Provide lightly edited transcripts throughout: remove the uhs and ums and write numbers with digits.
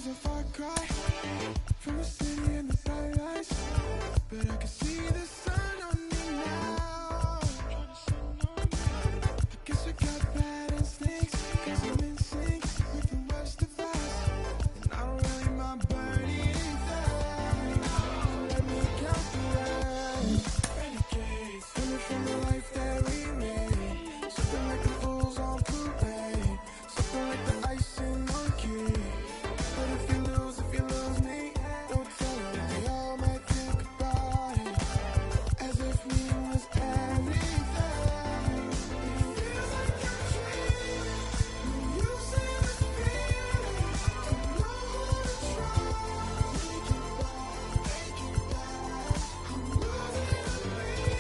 was a far cry from the city and the bright lights, but I can see the sun on me now. I guess I got bad instincts, 'cause I'm in sync with the worst of us, and I don't really mind burning down. Let me count the ways. Renegades, coming from the life that we made. Something like the fools on parade, something like the icing on cake. But if you lose me, don't tell them they all might think about it as if me was everything. It feels like a dream when you say it's feeling. Don't know who to trust. Make it bad. I'm losing the beat.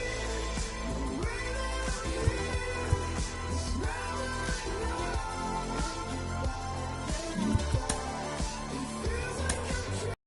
The way that I'm here is never enough. Make it bad. It feels like a dream.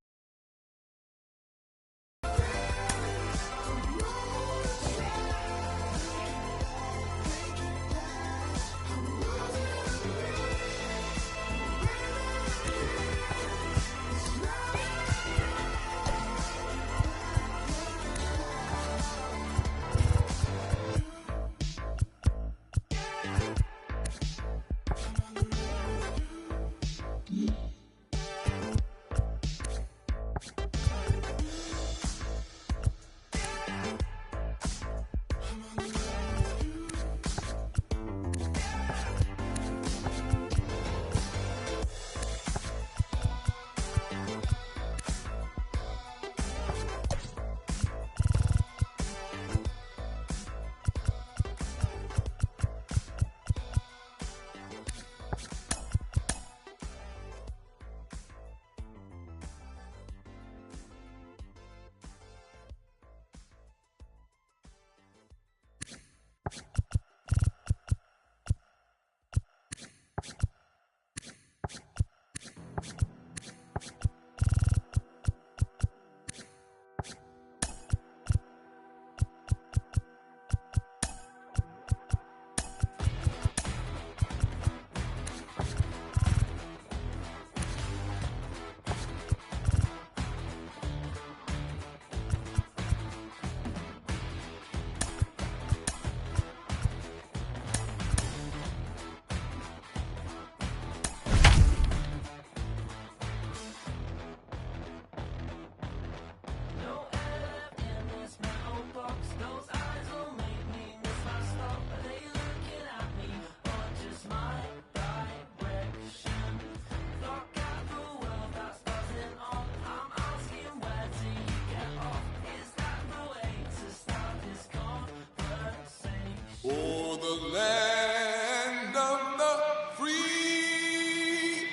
Oh, the land of the free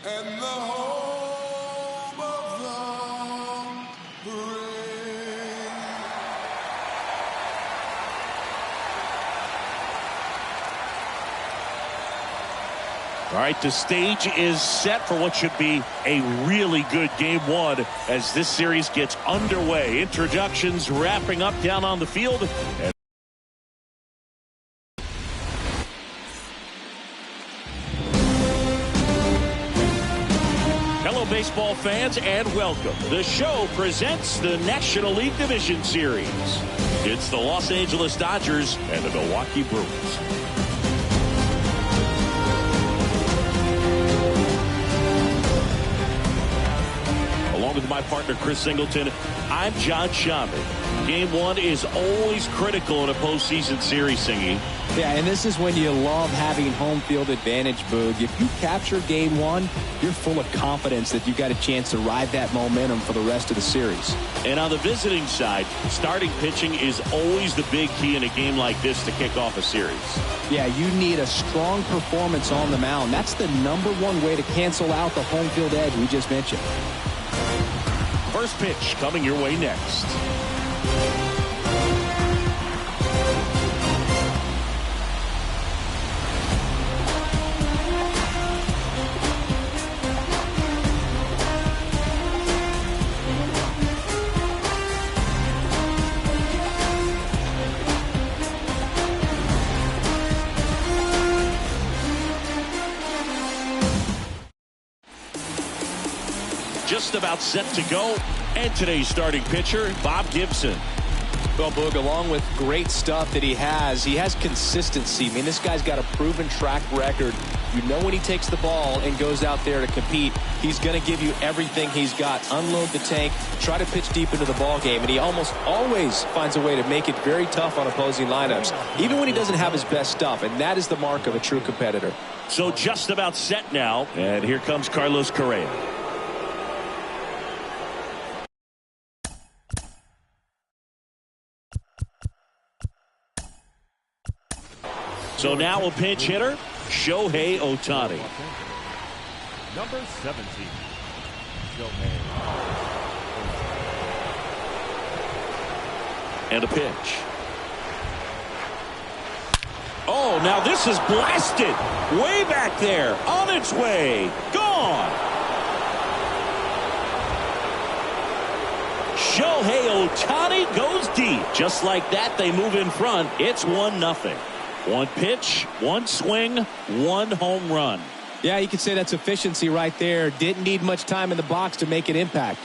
and the home of the brave. All right, the stage is set for what should be a really good game one as this series gets underway. Introductions wrapping up down on the field. Hello, baseball fans, and welcome. The show presents the National League Division Series. It's the Los Angeles Dodgers and the Milwaukee Brewers. Along with my partner, Chris Singleton, I'm John Schaman. Game one is always critical in a postseason series, Singy. Yeah, and this is when you love having home field advantage, Boog. If you capture game one, you're full of confidence that you've got a chance to ride that momentum for the rest of the series. And on the visiting side, starting pitching is always the big key in a game like this to kick off a series. Yeah, you need a strong performance on the mound. That's the #1 way to cancel out the home field edge we just mentioned. First pitch coming your way next. just about set to go. And today's starting pitcher, Bob Gibson. Well, Boog, along with great stuff that he has consistency. I mean, this guy's got a proven track record. You know when he takes the ball and goes out there to compete, he's going to give you everything he's got. Unload the tank, try to pitch deep into the ball game, and he almost always finds a way to make it very tough on opposing lineups, even when he doesn't have his best stuff, and that is the mark of a true competitor. So just about set now, and here comes Carlos Correa. So now a pinch hitter, Shohei Ohtani. Number 17, Shohei. And a pitch. Oh, now this is blasted. Way back there. On its way. Gone. Shohei Ohtani goes deep. Just like that, they move in front. It's 1-0. One pitch, one swing, one home run. Yeah, you could say that's efficiency right there. Didn't need much time in the box to make an impact.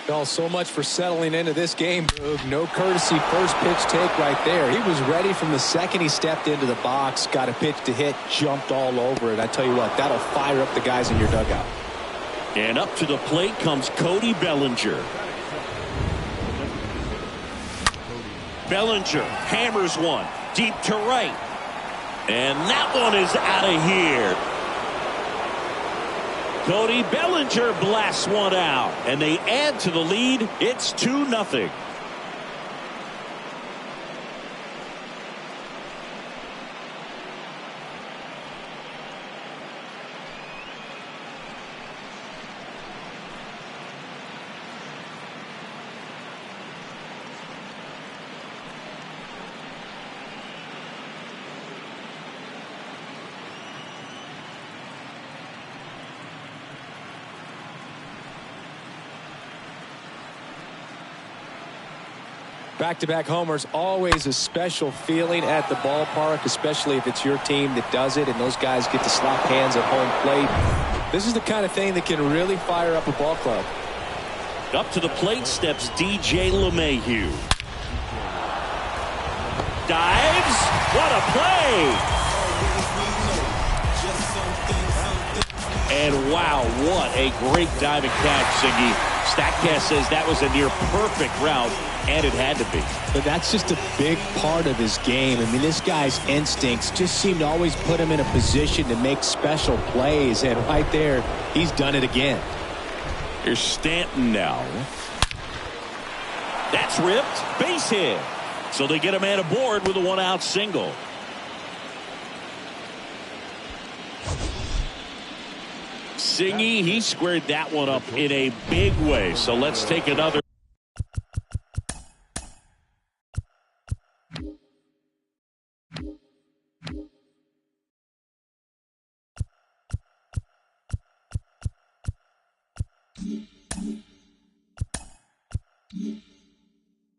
Well, so much for settling into this game, Boog. No courtesy first pitch take right there. He was ready from the second he stepped into the box, got a pitch to hit, jumped all over it. I tell you what, that'll fire up the guys in your dugout. And up to the plate comes Cody Bellinger. Bellinger hammers one deep to right. And that one is out of here. Cody Bellinger blasts one out. And they add to the lead. It's 2-0. Back-to-back homers, always a special feeling at the ballpark, especially if it's your team that does it and those guys get to slap hands at home plate. This is the kind of thing that can really fire up a ball club. Up to the plate steps DJ LeMahieu. Dives. What a play. And wow, what a great diving catch, Siggy. StatCast says that was a near perfect route, and it had to be. But that's just a big part of his game. I mean, this guy's instincts just seem to always put him in a position to make special plays, and right there, he's done it again. Here's Stanton now. That's ripped. Base hit. So they get a man aboard with a one-out single. Singy, he squared that one up in a big way. So let's take another.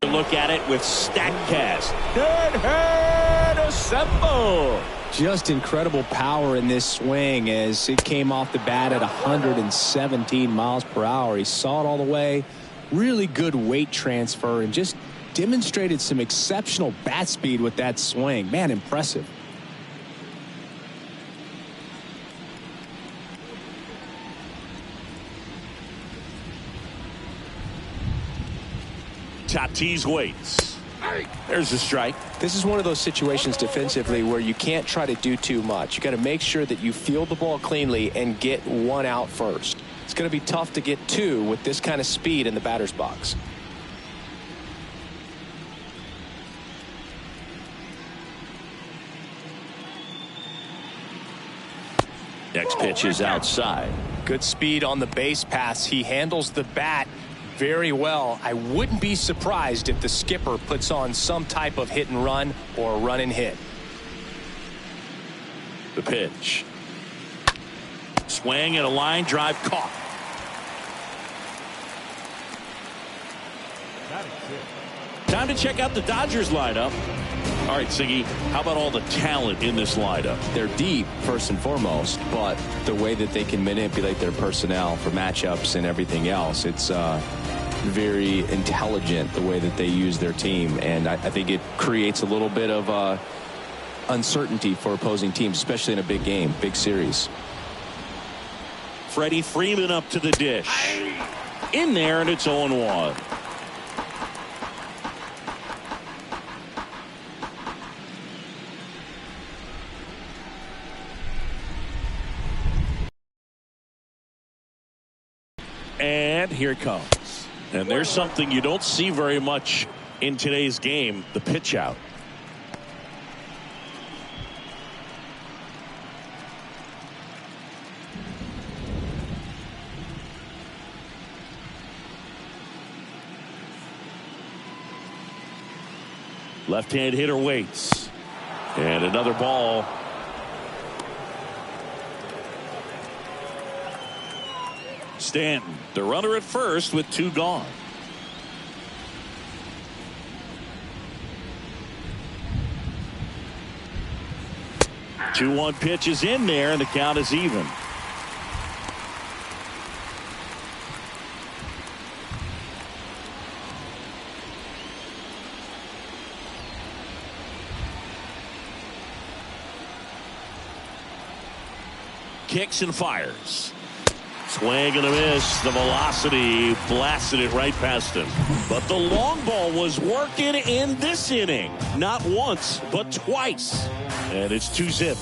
Look at it with StatCast. Good head assemble. Just incredible power in this swing as it came off the bat at 117 miles per hour. He saw it all the way. Really good weight transfer and just demonstrated some exceptional bat speed with that swing. Man, impressive. Tatis waits. There's a strike. This is one of those situations defensively where you can't try to do too much. You got to make sure that you field the ball cleanly and get one out first. It's going to be tough to get two with this kind of speed in the batter's box. Next pitch is outside. Good speed on the base pass. He handles the bat very well. I wouldn't be surprised if the skipper puts on some type of hit and run or run and hit. The pitch. Swing and a line drive caught. Time to check out the Dodgers lineup. All right, Siggy, how about all the talent in this lineup? They're deep, first and foremost, but the way that they can manipulate their personnel for matchups and everything else, it's very intelligent the way that they use their team. And I think it creates a little bit of uncertainty for opposing teams, especially in a big game, big series. Freddie Freeman up to the dish. In there, and it's 0-1. And here it comes. And there's something you don't see very much in today's game, the pitch out. Left-hand hitter waits. And another ball. Stanton, the runner at first with 2 gone. The 2-1 pitch is in there, and the count is even. Kicks and fires. Swing and a miss. The velocity blasted it right past him. But the long ball was working in this inning. Not once, but twice. And it's 2-zip.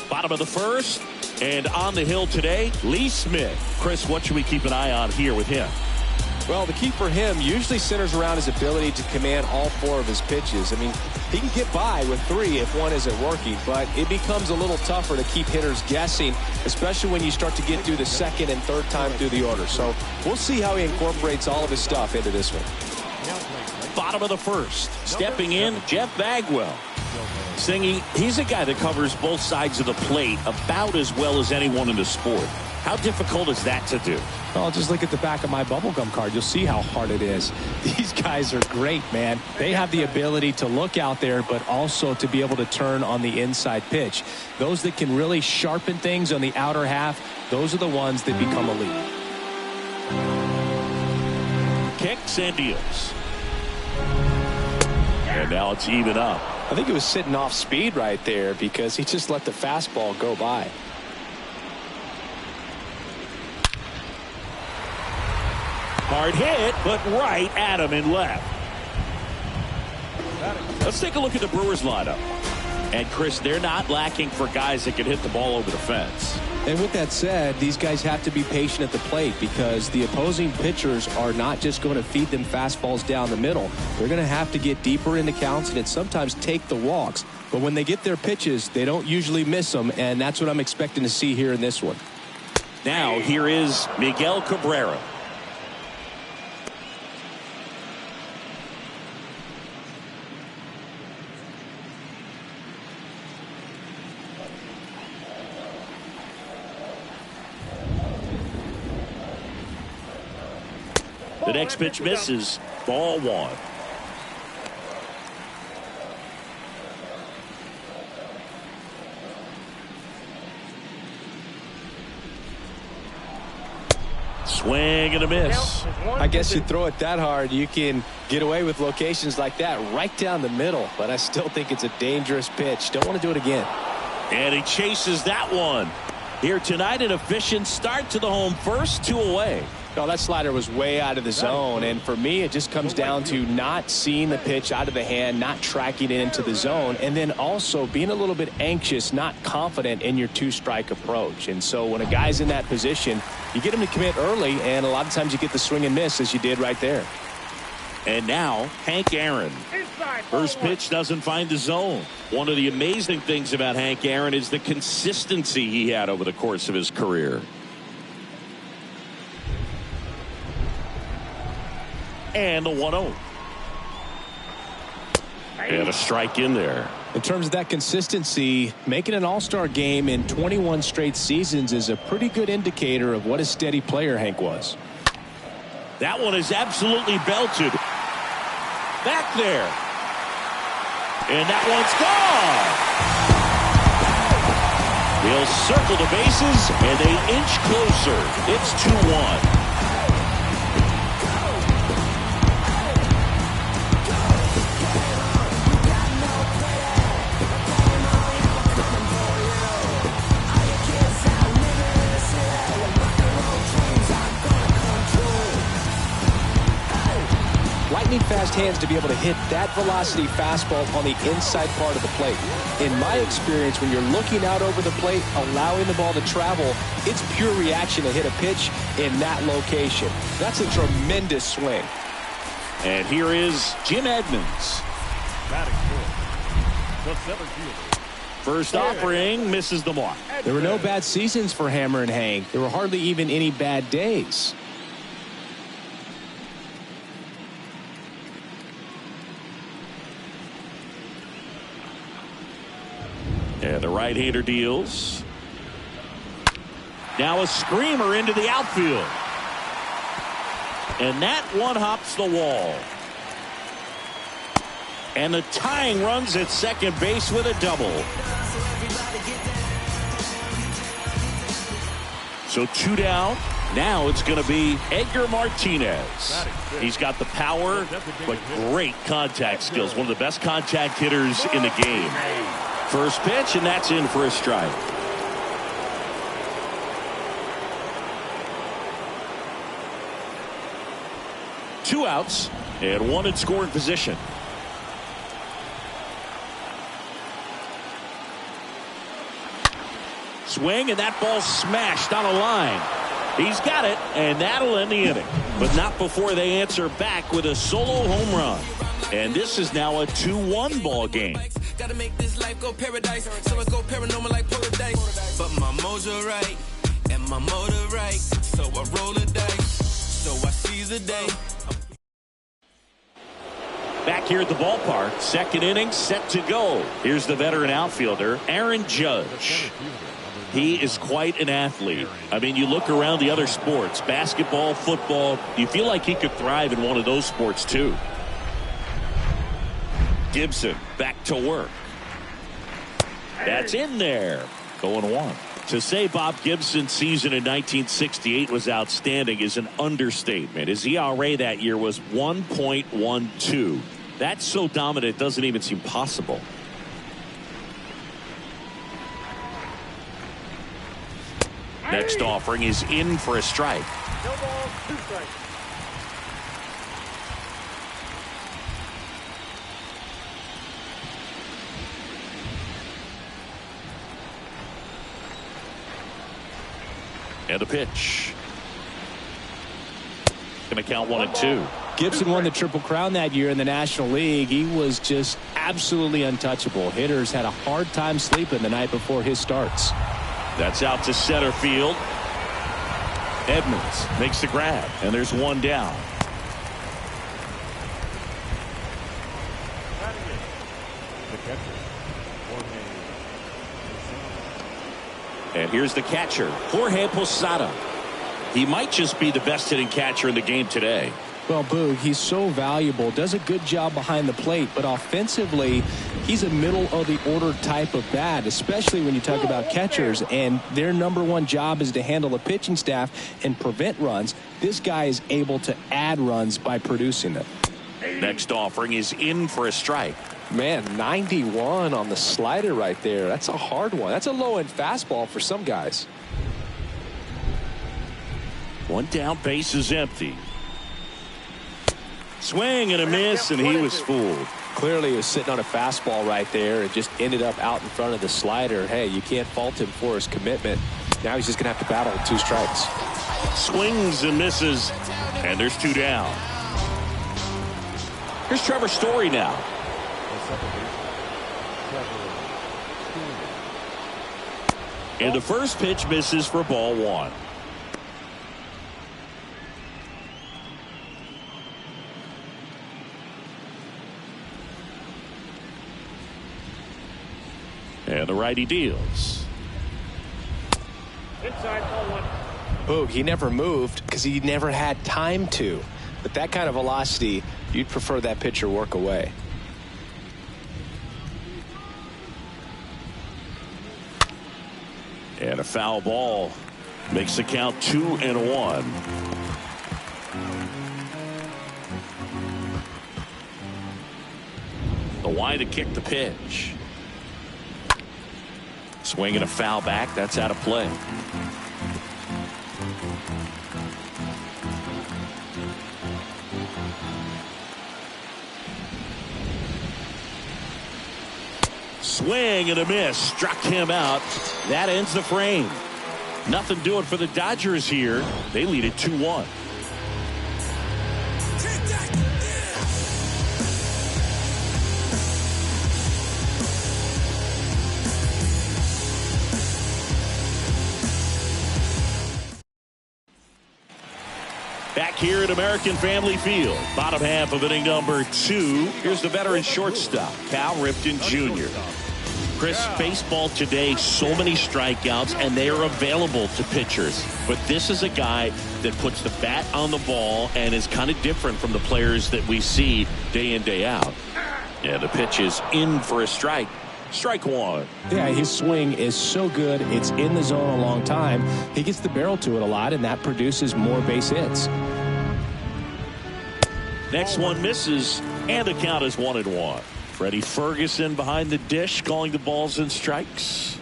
Bottom of the first. And on the hill today, Lee Smith. Chris, what should we keep an eye on here with him? Well, the key for him usually centers around his ability to command all 4 of his pitches. I mean, he can get by with 3 if one isn't working, but it becomes a little tougher to keep hitters guessing, especially when you start to get through the second and third time through the order. So we'll see how he incorporates all of his stuff into this one. Bottom of the first. Stepping in, Jeff Bagwell. Singy, he's a guy that covers both sides of the plate about as well as anyone in the sport. How difficult is that to do? Well, just look at the back of my bubblegum card. You'll see how hard it is. These guys are great, man. They have the ability to look out there, but also to be able to turn on the inside pitch. Those that can really sharpen things on the outer half, those are the ones that become elite. Kicks and deals. And now it's even up. I think he was sitting off speed right there because he just let the fastball go by. Hard hit, but right at him and left. Let's take a look at the Brewers lineup. And Chris, they're not lacking for guys that can hit the ball over the fence. And with that said, these guys have to be patient at the plate because the opposing pitchers are not just going to feed them fastballs down the middle. They're going to have to get deeper into counts and sometimes take the walks. But when they get their pitches, they don't usually miss them, and that's what I'm expecting to see here in this one. Now here is Miguel Cabrera. The next pitch misses. Ball 1. Swing and a miss. I guess you throw it that hard, you can get away with locations like that right down the middle. But I still think it's a dangerous pitch. Don't want to do it again. And he chases that one. Here tonight, an efficient start to the home first, 2 away. No, that slider was way out of the zone, and for me it just comes down to not seeing the pitch out of the hand, not tracking it into the zone, and then also being a little bit anxious, not confident in your 2-strike approach. And so when a guy's in that position, you get him to commit early, and a lot of times you get the swing and miss as you did right there. And now Hank Aaron. First pitch doesn't find the zone. One of the amazing things about Hank Aaron is the consistency he had over the course of his career. And a 1-0. And a strike in there. In terms of that consistency, making an all-star game in 21 straight seasons is a pretty good indicator of what a steady player Hank was. That one is absolutely belted. Back there. And that one's gone. They'll circle the bases, and they inch closer. It's 2-1. Fast hands to be able to hit that velocity fastball on the inside part of the plate. In my experience, when you're looking out over the plate, allowing the ball to travel, it's pure reaction to hit a pitch in that location. That's a tremendous swing. And here is Jim Edmonds. Batting fourth, the center fielder. First offering misses the mark. There were no bad seasons for Hammer and Hank. There were hardly even any bad days. And the right-hander deals. Now a screamer into the outfield. And that one hops the wall. And the tying runs at second base with a double. So 2 down. Now it's going to be Edgar Martinez. He's got the power, but great contact skills. One of the best contact hitters in the game. First pitch, and that's in for a strike. Two outs, and one in scoring position. Swing, and that ball smashed on a line. He's got it, and that'll end the inning. But not before they answer back with a solo home run. And this is now a 2-1 ball game. Gotta make this life go paradise, so I go paranormal like paradise. But my mojo right, and my motor right, so I roll the dice, so I seize the day. Back here at the ballpark, second inning set to go. Here's the veteran outfielder, Aaron Judge. He is quite an athlete. I mean, you look around the other sports, basketball, football, you feel like he could thrive in one of those sports too. Gibson back to work. That's in there. 0-1. To say Bob Gibson's season in 1968 was outstanding is an understatement. His ERA that year was 1.12. That's so dominant it doesn't even seem possible. Next offering is in for a strike. No ball, 2 strikes. And a pitch. Going to count 1-2. Gibson won the Triple Crown that year in the National League. He was just absolutely untouchable. Hitters had a hard time sleeping the night before his starts. That's out to center field. Edmonds makes the grab, and there's one down. The catcher, And here's the catcher, Jorge Posada. He might just be the best hitting catcher in the game today. Well, Boog, he's so valuable, does a good job behind the plate, but offensively, he's a middle-of-the-order type of bat, especially when you talk about catchers, and their #1 job is to handle the pitching staff and prevent runs. This guy is able to add runs by producing them. Next offering is in for a strike. Man, 91 on the slider right there. That's a hard one. That's a low-end fastball for some guys. One down, base is empty. Swing and a miss, and he was fooled. Clearly he was sitting on a fastball right there and just ended up out in front of the slider. Hey, you can't fault him for his commitment. Now he's just going to have to battle with 2 strikes. Swings and misses, and there's 2 down. Here's Trevor Story now. And the first pitch misses for ball 1. And the righty deals. Inside ball one. Boog, he never moved because he never had time to. But that kind of velocity, you'd prefer that pitcher work away. And a foul ball makes the count 2-1. The wide to kick the pitch. Swinging a foul back. That's out of play. Swing and a miss. Struck him out. That ends the frame. Nothing doing for the Dodgers here. They lead it 2-1. Back here at American Family Field, bottom half of inning number 2. Here's the veteran shortstop, Cal Ripken Jr. Chris, baseball today, so many strikeouts, and they are available to pitchers. But this is a guy that puts the bat on the ball and is kind of different from the players that we see day in, day out. And the pitch is in for a strike. Strike one. Yeah, his swing is so good. It's in the zone a long time. He gets the barrel to it a lot, and that produces more base hits. Next one misses, and the count is 1-1. Freddie Ferguson behind the dish, calling the balls and strikes.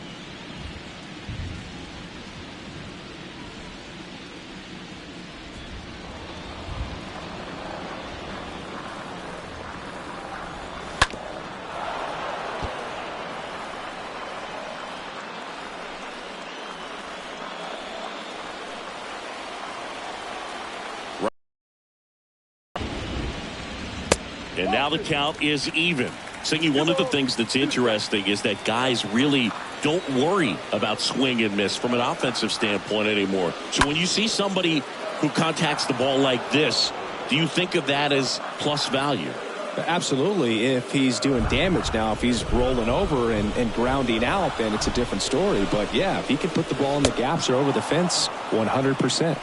And now the count is even. Singy, one of the things that's interesting is that guys really don't worry about swing and miss from an offensive standpoint anymore. So when you see somebody who contacts the ball like this, do you think of that as plus value? Absolutely. If he's doing damage now, if he's rolling over and grounding out, then it's a different story. But yeah, if he can put the ball in the gaps or over the fence, 100%.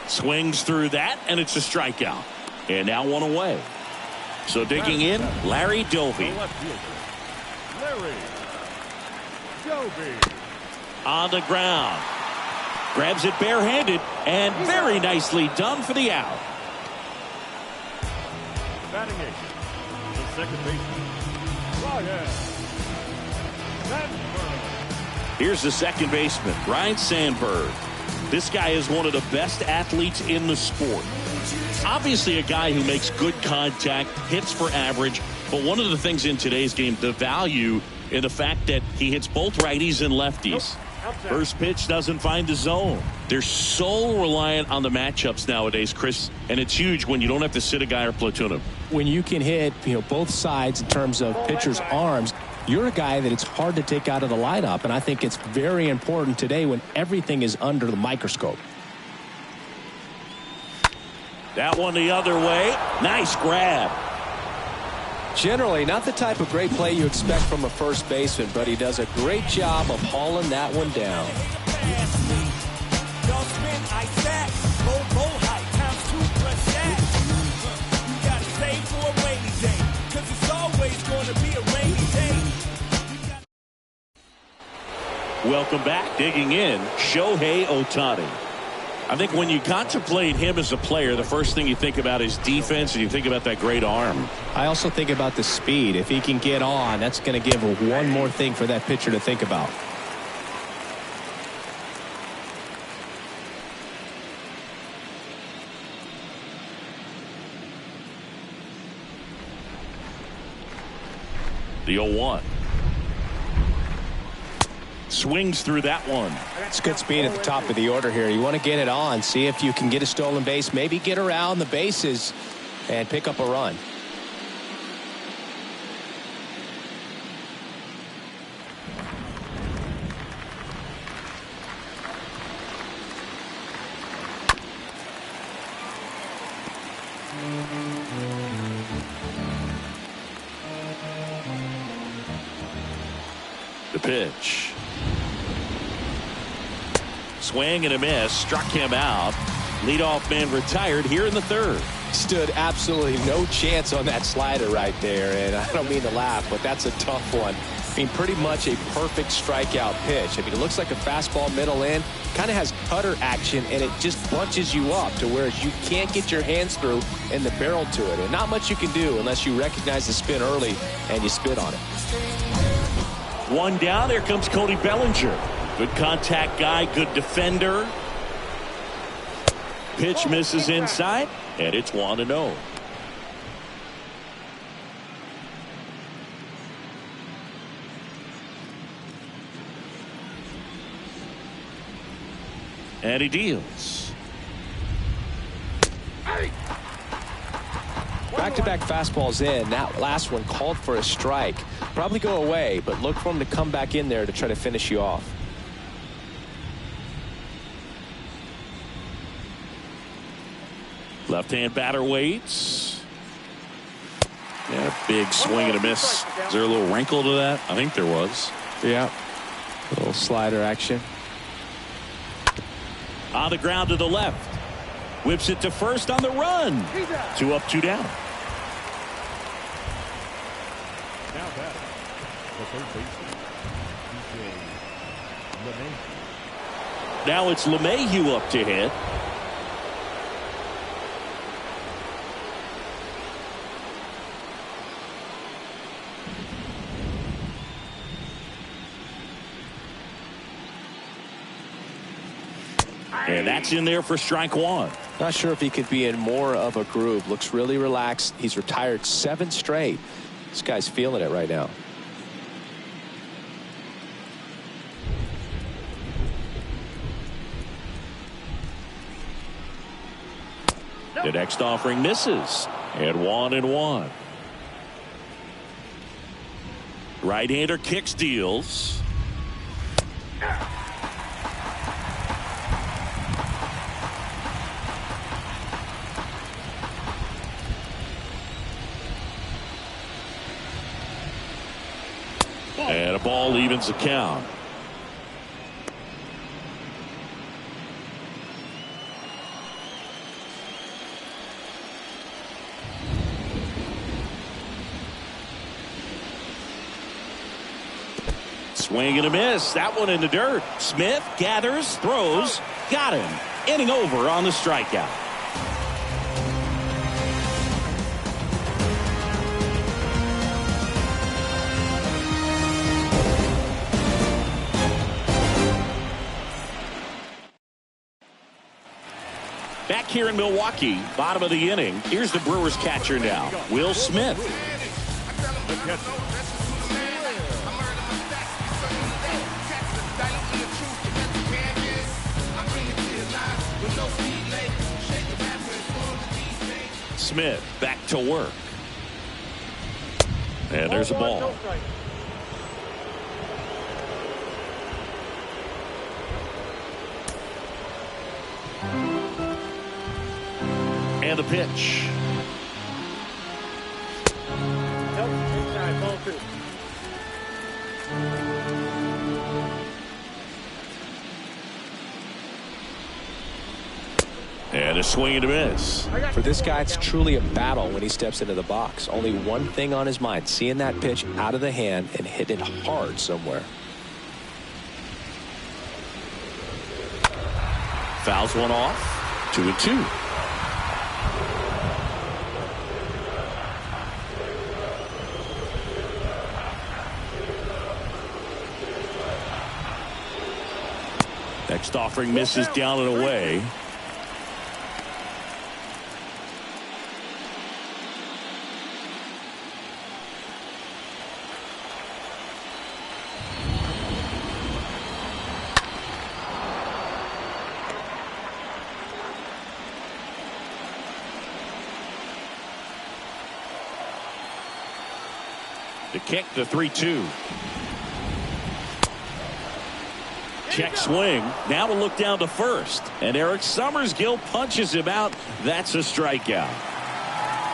Swings through that, and it's a strikeout. And now one away. So digging in, Larry Doby. Larry Doby. On the ground. Grabs it barehanded, and very nicely done for the out. Batting eighth, the second baseman, Ryan Sandberg. Here's the second baseman, Ryan Sandberg. This guy is one of the best athletes in the sport. Obviously a guy who makes good contact, hits for average, but one of the things in today's game, the value in the fact that he hits both righties and lefties. First pitch doesn't find the zone. They're so reliant on the matchups nowadays, Chris, and it's huge when you don't have to sit a guy or platoon him. When you can hit, both sides in terms of pitchers' arms, you're a guy that it's hard to take out of the lineup, and I think it's very important today when everything is under the microscope. That one the other way. Nice grab. Generally, not the type of great play you expect from a first baseman, but he does a great job of hauling that one down. Welcome back. Digging in, Shohei Ohtani. I think when you contemplate him as a player, the first thing you think about is defense, and you think about that great arm. I also think about the speed. If he can get on, that's going to give one more thing for that pitcher to think about. The 0-1. Swings through that one. It's good speed at the top of the order here. You want to get it on, see if you can get a stolen base, maybe get around the bases and pick up a run. The pitch. Swing and a miss. Struck him out. Leadoff man retired here in the third. Stood absolutely no chance on that slider right there. And I don't mean to laugh, but that's a tough one. I mean, pretty much a perfect strikeout pitch. I mean, it looks like a fastball middle in. Kind of has cutter action, and it just bunches you up to where you can't get your hands through and the barrel to it. And not much you can do unless you recognize the spin early and you spit on it. One down. There comes Cody Bellinger. Good contact guy, good defender. Pitch misses inside, and it's 1-0. And he deals. Back-to-back fastballs in. That last one called for a strike. Probably go away, but look for him to come back in there to try to finish you off. Left-hand batter waits. Yeah, a big swing and a miss. Is there a little wrinkle to that? I think there was. Yeah. A little slider action. On the ground to the left. Whips it to first on the run. 2 up, 2 down. Now batting, the third baseman, LeMahieu. Now it's LeMahieu up to hit. And that's in there for strike 1. Not sure if he could be in more of a groove. Looks really relaxed. He's retired 7 straight. This guy's feeling it right now. The next offering misses. And 1-1. Right-hander kicks, deals. And a ball evens the count. Swing and a miss. That one in the dirt. Smith gathers, throws, got him. Inning over on the strikeout. Back here in Milwaukee, bottom of the inning. Here's the Brewers catcher now, Will Smith. The catcher, Smith back to work. And there's a ball. And the pitch. And a swing and a miss. For this guy, it's truly a battle when he steps into the box. Only one thing on his mind, seeing that pitch out of the hand and hitting it hard somewhere. Fouls one off. 2-2. Next offering misses down and away. The kick, the 3-2. Check swing. Now we'll look down to first. And Eric Summersgill punches him out. That's a strikeout.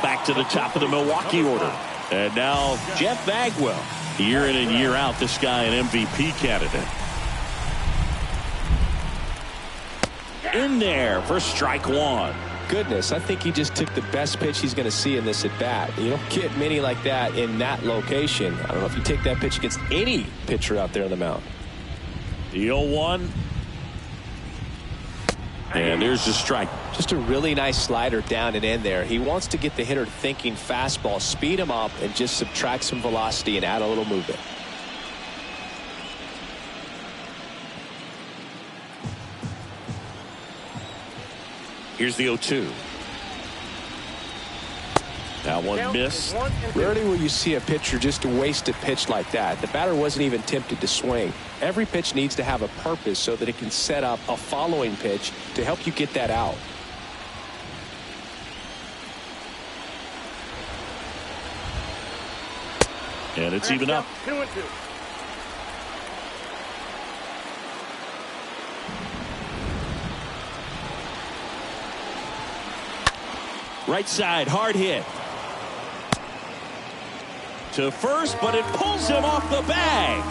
Back to the top of the Milwaukee order. And now Jeff Bagwell. Year in and year out, this guy an MVP candidate. In there for strike one. Goodness, I think he just took the best pitch he's going to see in this at bat. You don't get many like that in that location. I don't know if you take that pitch against any pitcher out there on the mound. The 0-1. And there's the strike. Just a really nice slider down and in there. He wants to get the hitter thinking fastball, speed him up, and just subtract some velocity and add a little movement. Here's the 0-2. That one missed. Rarely will you see a pitcher just waste a pitch like that. The batter wasn't even tempted to swing. Every pitch needs to have a purpose so that it can set up a following pitch to help you get that out. And it's even up. 2-2. Right side, hard hit. To first, but it pulls him off the bag.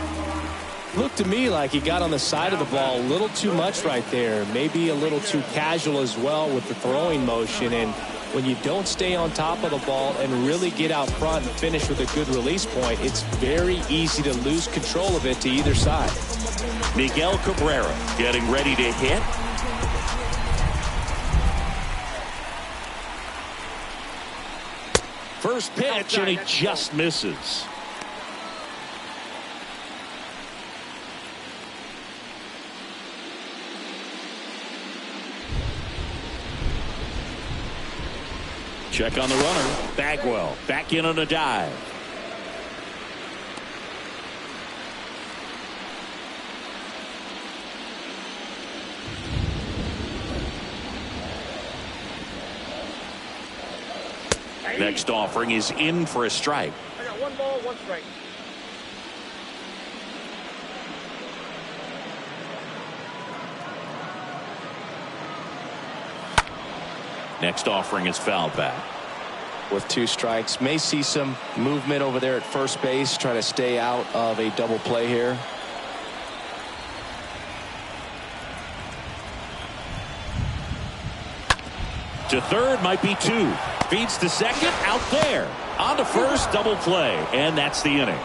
Looked to me like he got on the side of the ball a little too much right there. Maybe a little too casual as well with the throwing motion. And when you don't stay on top of the ball and really get out front and finish with a good release point, it's very easy to lose control of it to either side. Miguel Cabrera getting ready to hit. First pitch, and he just misses. Check on the runner. Bagwell back in on a dive. Next offering is in for a strike. I got 1 ball, 1 strike. Next offering is fouled back. With 2 strikes, may see some movement over there at first base, try to stay out of a double play here. To third, might be 2. Feeds to second, out there. On to first, double play, and that's the inning.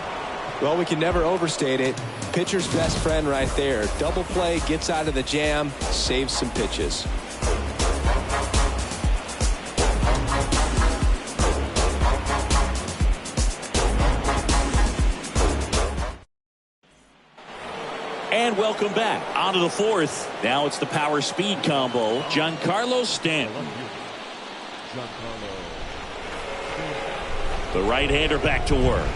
Well, we can never overstate it. Pitcher's best friend right there. Double play, gets out of the jam, saves some pitches. And welcome back. On to the 4th. Now it's the power speed combo. Giancarlo Stanton. The right-hander back to work.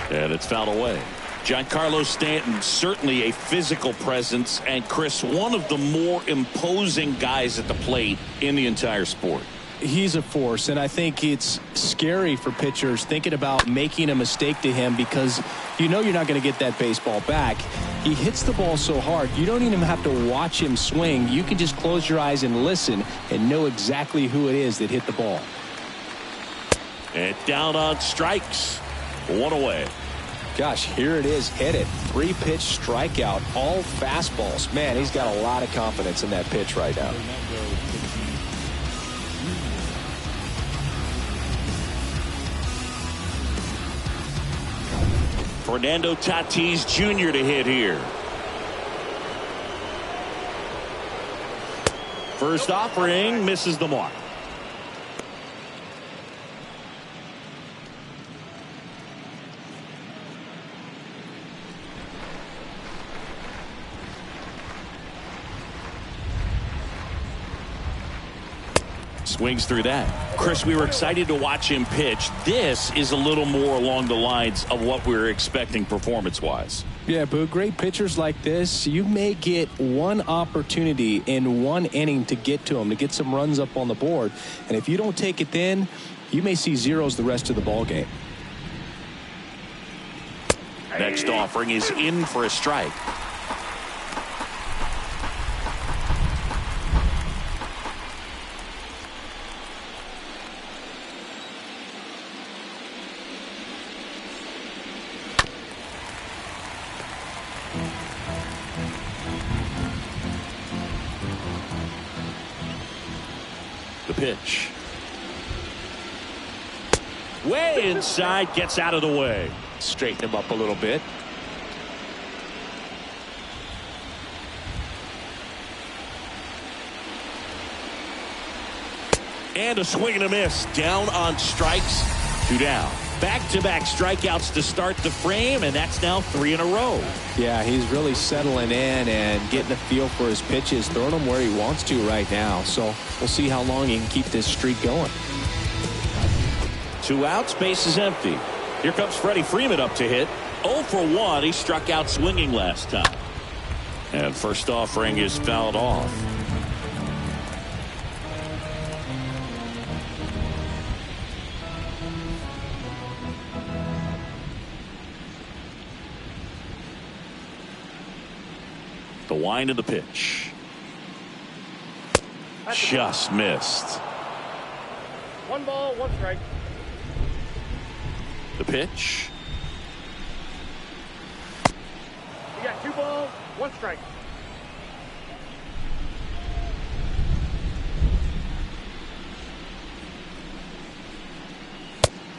And it's fouled away. Giancarlo Stanton, certainly a physical presence, and Chris, one of the more imposing guys at the plate in the entire sport. He's a force, and I think it's scary for pitchers thinking about making a mistake to him because you know you're not going to get that baseball back. He hits the ball so hard, you don't even have to watch him swing. You can just close your eyes and listen and know exactly who it is that hit the ball. And down on strikes. 1 away. Gosh, here it is, hit it. 3-pitch strikeout, all fastballs. Man, he's got a lot of confidence in that pitch right now. Fernando Tatis Jr. to hit here. First offering misses the mark. Swings through that. Chris, we were excited to watch him pitch. This is a little more along the lines of what we were expecting performance-wise. Yeah, but great pitchers like this, you may get one opportunity in one inning to get to them, to get some runs up on the board. And if you don't take it then, you may see zeros the rest of the ball game. Next offering is in for a strike. pitch. Way inside, gets out of the way. Straighten him up a little bit. And a swing and a miss. Down on strikes. 2 down. Back-to-back strikeouts to start the frame, and that's now 3 in a row. Yeah, he's really settling in and getting a feel for his pitches, throwing them where he wants to right now. So we'll see how long he can keep this streak going. 2 outs, base is empty. Here comes Freddie Freeman up to hit. 0 for 1. He struck out swinging last time. And first offering is fouled off. The wind of the pitch. Just missed. 1 ball, 1 strike. The pitch. You got 2 balls, 1 strike.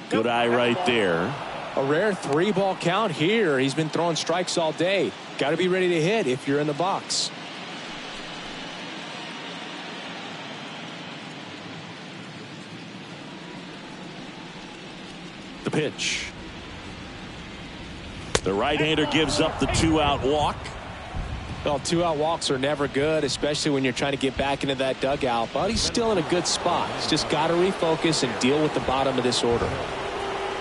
Good eye right there. A rare 3-ball count here. He's been throwing strikes all day. Got to be ready to hit if you're in the box. The pitch. The right-hander gives up the 2-out walk. Well, 2-out walks are never good, especially when you're trying to get back into that dugout. But he's still in a good spot. He's just got to refocus and deal with the bottom of this order.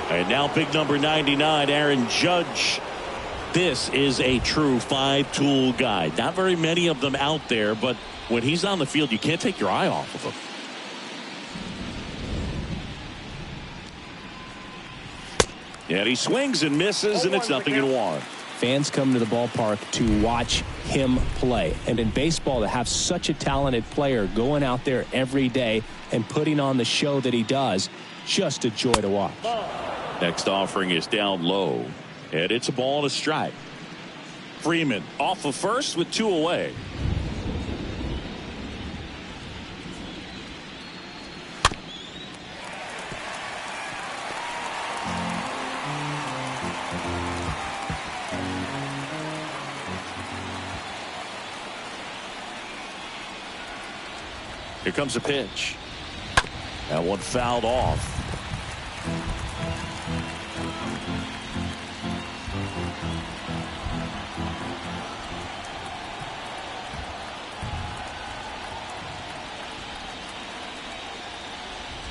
And now big number 99, Aaron Judge. This is a true 5-tool guy. Not very many of them out there, but when he's on the field, you can't take your eye off of him. And he swings and misses, and it's 0-1. Fans come to the ballpark to watch him play. And in baseball, to have such a talented player going out there every day and putting on the show that he does, just a joy to watch. Next offering is down low, and it's a ball and a strike. Freeman off of first with 2 away. Here comes a pitch. That one fouled off.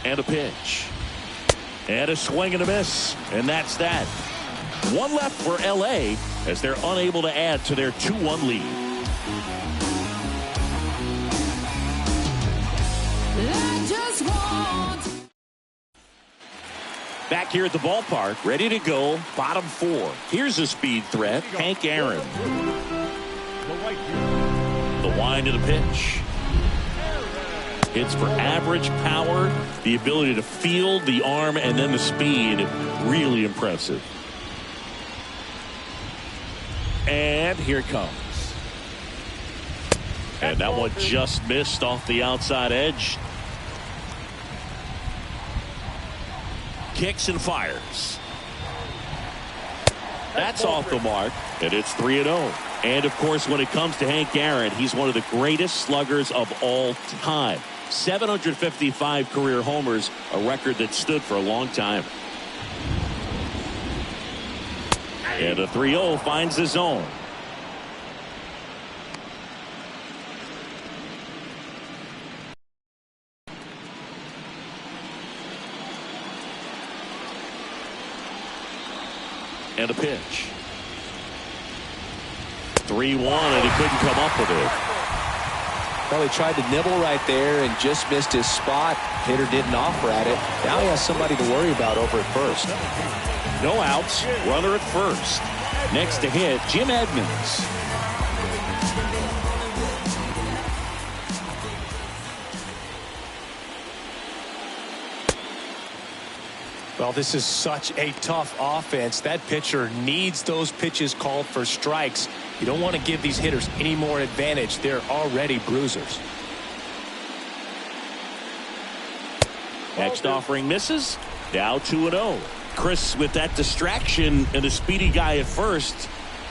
And a pitch. And a swing and a miss. And that's that. 1 left for LA as they're unable to add to their 2-1 lead. Back here at the ballpark, ready to go, bottom 4. Here's a speed threat, Hank Aaron. The wind of the pitch. Hits for average power, the ability to field, the arm, and then the speed. Really impressive. And here it comes. And that one just missed off the outside edge. Kicks and fires. That's off the mark, and it's 3-0. And, of course, when it comes to Hank Aaron, he's one of the greatest sluggers of all time. 755 career homers, a record that stood for a long time. And a 3-0 finds the zone. And a pitch. 3-1, and he couldn't come up with it. Well, he tried to nibble right there and just missed his spot. Hitter didn't offer at it. Now he has somebody to worry about over at first. No outs, runner at first. Next to hit, Jim Edmonds. Well, this is such a tough offense. That pitcher needs those pitches called for strikes. You don't want to give these hitters any more advantage. They're already bruisers. Next offering misses. Now 2-0. Chris, with that distraction and a speedy guy at first,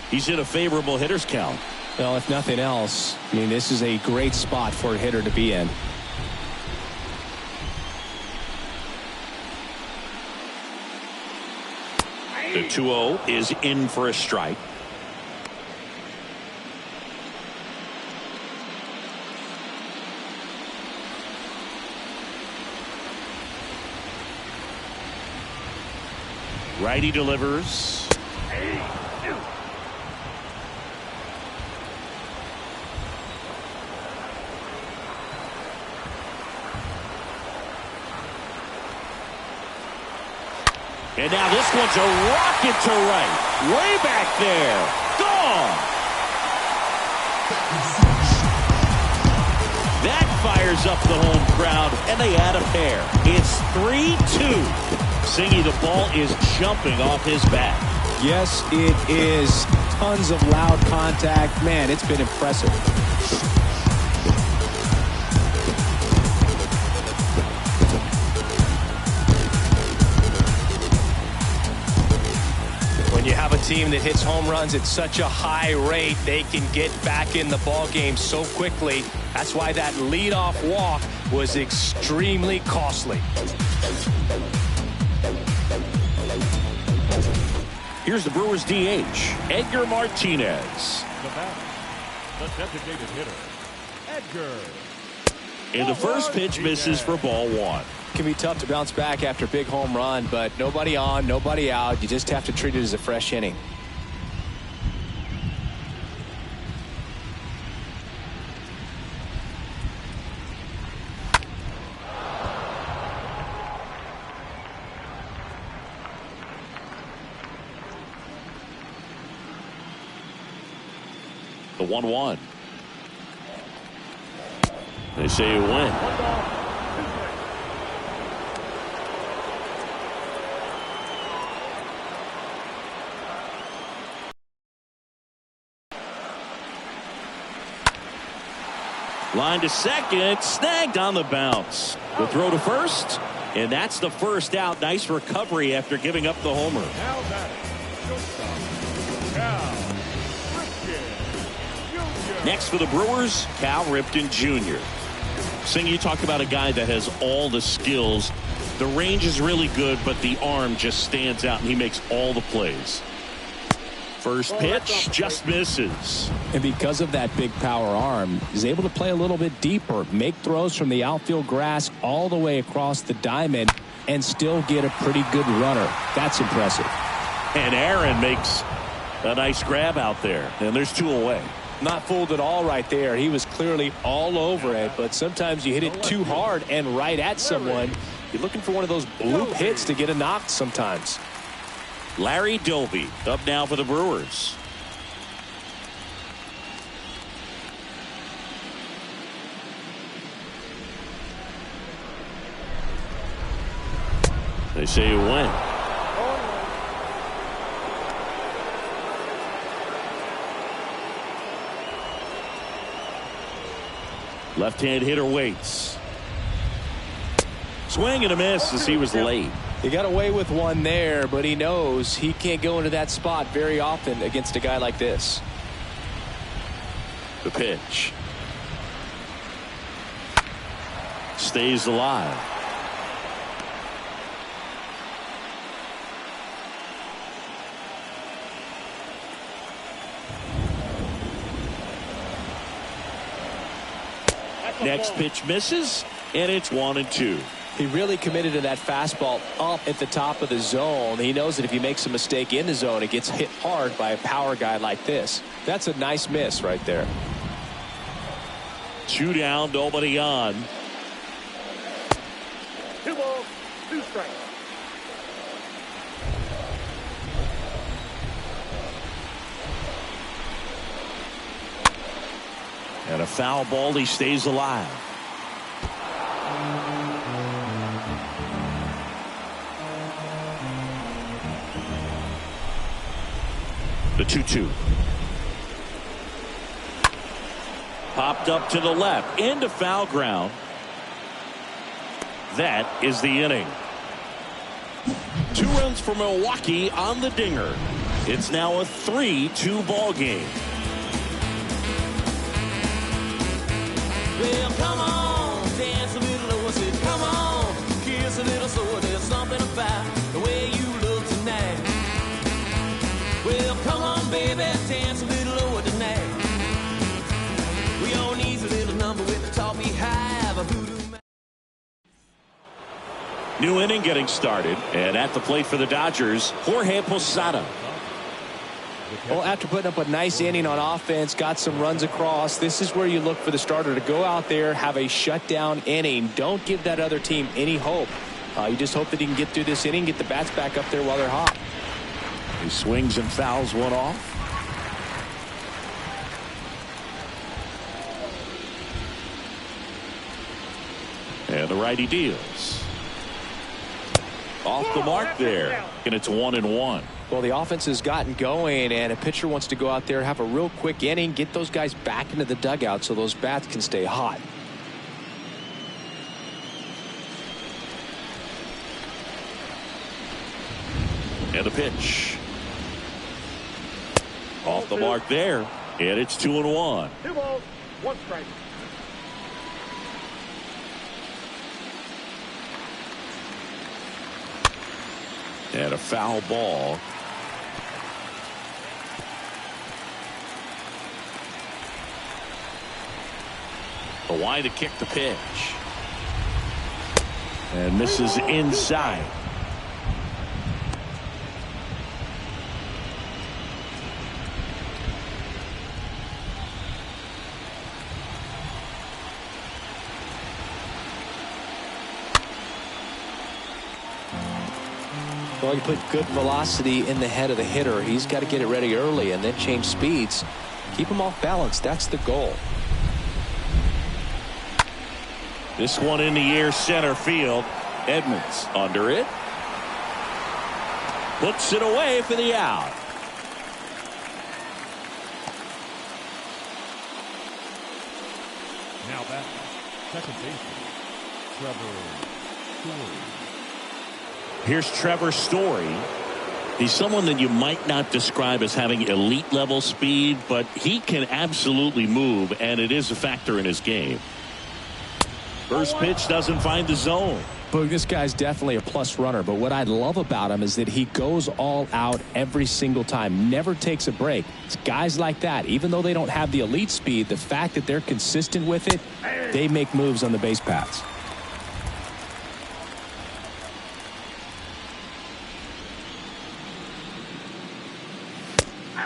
he's in a favorable hitter's count. Well, if nothing else, I mean, this is a great spot for a hitter to be in. The 2-0 is in for a strike. Righty delivers. And now this one's a rocket to right. Way back there. Gone. That fires up the home crowd, and they add a pair. It's 3-2. Singy, the ball is jumping off his bat. Yes, it is. Tons of loud contact. Man, it's been impressive. When you have a team that hits home runs at such a high rate, they can get back in the ball game so quickly. That's why that leadoff walk was extremely costly. Here's the Brewers DH, Edgar Martinez. The batter, the designated hitter, Edgar. And the first pitch misses for ball one. It can be tough to bounce back after a big home run, but nobody on, nobody out. You just have to treat it as a fresh inning. The 1-1. They say you win. Line to second, snagged on the bounce. The throw to first, and that's the first out. Nice recovery after giving up the homer. Now batting, shortstop, Cal Ripken Jr. Next for the Brewers, Cal Ripken Jr. Sing, you talk about a guy that has all the skills. The range is really good, but the arm just stands out, and he makes all the plays. First pitch just misses. And because of that big power arm, he's able to play a little bit deeper, make throws from the outfield grass all the way across the diamond, and still get a pretty good runner. That's impressive. And Aaron makes a nice grab out there, and there's two away. Not fooled at all right there. He was clearly all over it, but sometimes you hit it too hard and right at someone. You're looking for one of those bloop hits to get a knock sometimes. Larry Doby up now for the Brewers. They say you win. Left-hand hitter waits. Swing and a miss as he was late. He got away with one there, but he knows he can't go into that spot very often against a guy like this. The pitch. Stays alive. Next pitch misses, and it's 1-2. He really committed to that fastball up at the top of the zone. He knows that if he makes a mistake in the zone, it gets hit hard by a power guy like this. That's a nice miss right there. 2 down, nobody on. 2 balls, 2 strikes. And a foul ball, he stays alive. The 2-2. Popped up to the left, into foul ground. That is the inning. 2 runs for Milwaukee on the dinger. It's now a 3-2 ball game. Well, come on, dance a little, what's it? Come on, kiss a little, so there's something about the way you look tonight. Well, come on, baby, dance a little lower tonight. We all need a little number with the top behind a voodoo. New inning getting started, and at the plate for the Dodgers, Jorge Posada. Well, after putting up a nice inning on offense, got some runs across, this is where you look for the starter to go out there, have a shutdown inning. Don't give that other team any hope. You just hope that he can get through this inning, get the bats back up there while they're hot. He swings and fouls one off. And the righty deals. Off the mark there. And it's 1-1. Well, the offense has gotten going, and a pitcher wants to go out there, have a real quick inning, get those guys back into the dugout so those bats can stay hot. And the pitch. Off the mark there. And it's 2-1. 2 balls, 1 strike. And a foul ball. Why to kick the pitch. And misses inside. Well, you put good velocity in the head of the hitter. He's got to get it ready early and then change speeds. Keep him off balance. That's the goal. This one in the air, center field. Edmonds under it. Puts it away for the out. Now back, second baseman, Trevor Story. Here's Trevor Story. He's someone that you might not describe as having elite level speed, but he can absolutely move, and it is a factor in his game. First pitch doesn't find the zone. But this guy's definitely a plus runner, but what I love about him is that he goes all out every single time, never takes a break. It's guys like that, even though they don't have the elite speed, the fact that they're consistent with it, they make moves on the base paths.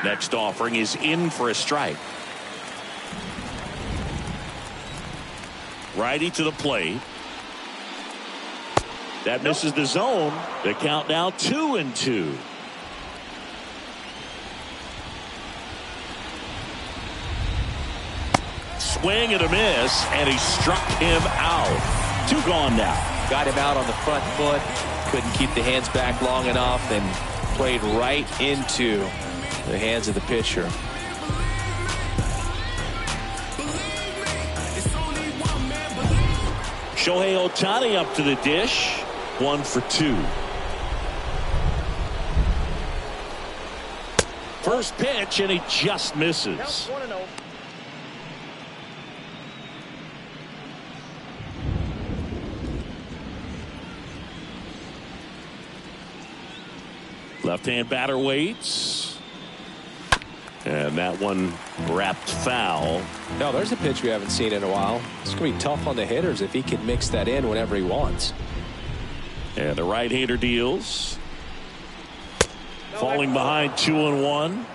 Next offering is in for a strike. Righty to the plate. That misses the zone. The count now 2-2. Swing and a miss, and he struck him out. 2 gone now. Got him out on the front foot. Couldn't keep the hands back long enough and played right into the hands of the pitcher. Shohei Ohtani up to the dish. 1 for 2. First pitch, and he just misses. Count 1-0. Left-hand batter waits. And that one wrapped foul. No, there's a pitch we haven't seen in a while. It's going to be tough on the hitters if he can mix that in whenever he wants. And the right-hander deals. Falling behind 2-1.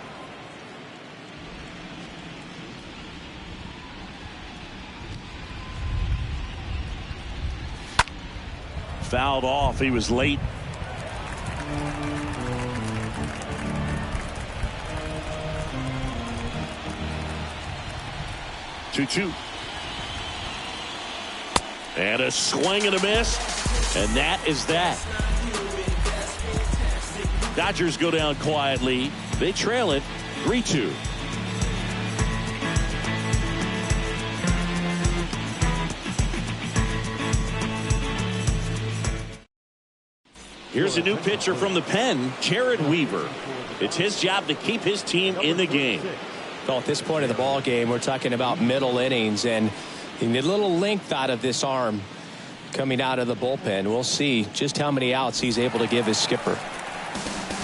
Fouled off. He was late. Two. And a swing and a miss. And that is that. Dodgers go down quietly. They trail it 3-2. Here's a new pitcher from the pen, Jared Weaver. It's his job to keep his team in the game. Well, at this point of the ball game, we're talking about middle innings, and you need a little length out of this arm coming out of the bullpen. We'll see just how many outs he's able to give his skipper.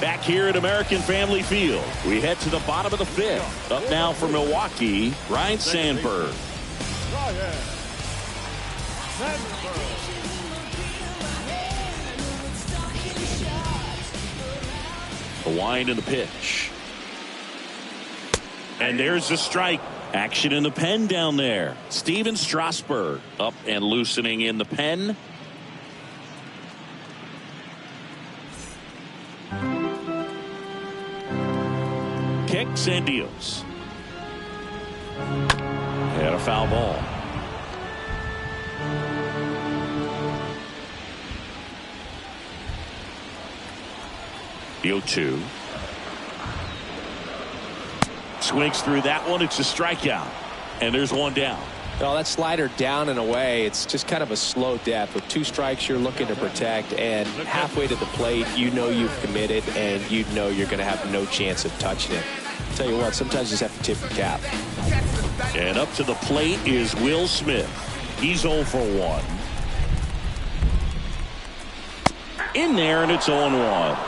Back here at American Family Field, we head to the bottom of the fifth. Up now for Milwaukee, Ryan Sandberg. The wind and the pitch. And there's the strike. Action in the pen down there. Steven Strasburg up and loosening in the pen. Kicks and deals. And a foul ball. The 0-2. Swings through that one. It's a strikeout. And there's one down. Well, that slider down and away, it's just kind of a slow death. With 2 strikes you're looking to protect, and halfway to the plate, you know you've committed, and you know you're going to have no chance of touching it. I'll tell you what, sometimes you just have to tip your cap. And up to the plate is Will Smith. He's 0 for 1. In there, and it's 0-1.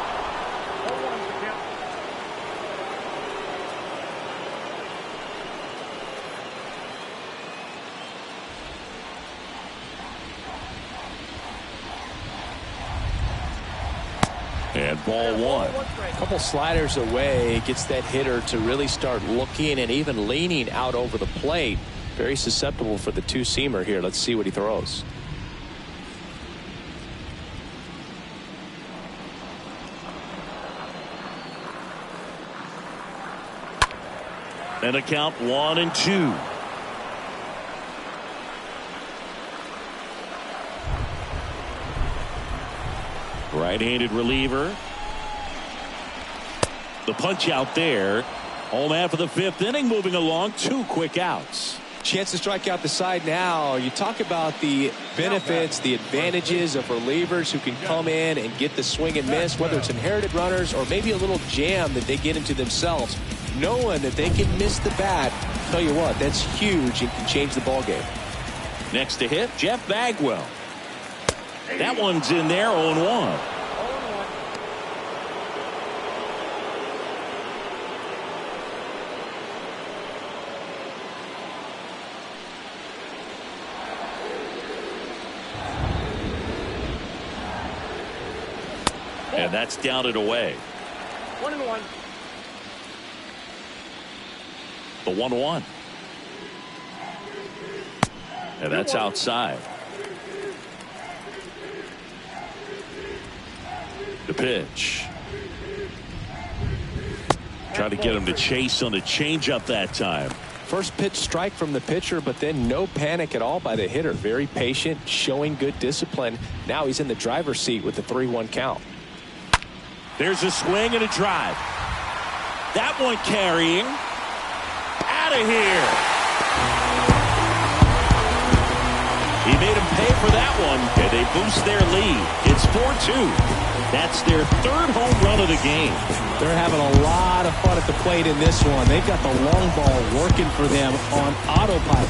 And ball 1. A couple sliders away gets that hitter to really start looking and even leaning out over the plate. Very susceptible for the two-seamer here. Let's see what he throws. And a count 1-2. Right-handed reliever. The punch out there. Home half of the 5th inning, moving along. 2 quick outs. Chance to strike out the side now. You talk about the benefits, the advantages of relievers who can come in and get the swing and miss, whether it's inherited runners or maybe a little jam that they get into themselves. Knowing that they can miss the bat, tell you what, that's huge and can change the ball game. Next to hit, Jeff Bagwell. That one's in there, 0-1. And that's down and away. 1-1. The 1-1. And that's outside. The pitch. Try to get him to chase on the changeup that time. First pitch strike from the pitcher, but then no panic at all by the hitter. Very patient, showing good discipline. Now he's in the driver's seat with the 3-1 count. There's a swing and a drive. That one carrying. Out of here. He made him pay for that one, and they boost their lead. It's 4-2. That's their 3rd home run of the game. They're having a lot of fun at the plate in this one. They've got the long ball working for them on autopilot.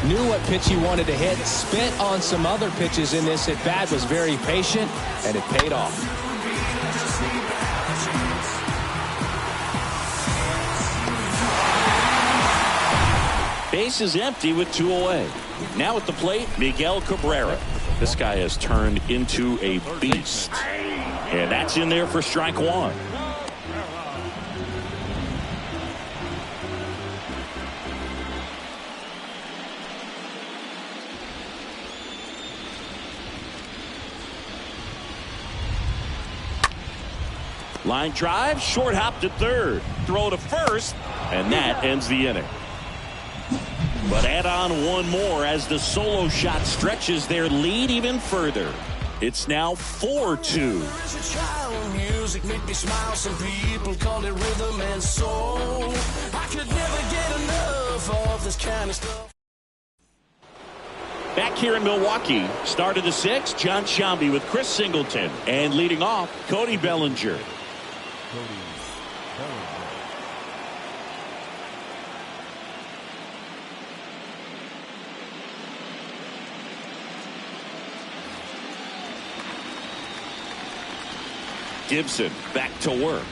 Knew what pitch he wanted to hit, spent on some other pitches in this at bat, was very patient, and it paid off. Base is empty with 2 away. Now at the plate, Miguel Cabrera. This guy has turned into a beast. And that's in there for strike 1. Line drive, short hop to 3rd. Throw to 1st, and that ends the inning. But add on one more as the solo shot stretches their lead even further. It's now 4-2. Music make me smile. Some people call it rhythm and soul. I could never get enough evolve this kind of stuff. Back here in Milwaukee, start of the sixth, John Shambi with Chris Singleton. And leading off, Cody Bellinger. Gibson back to work.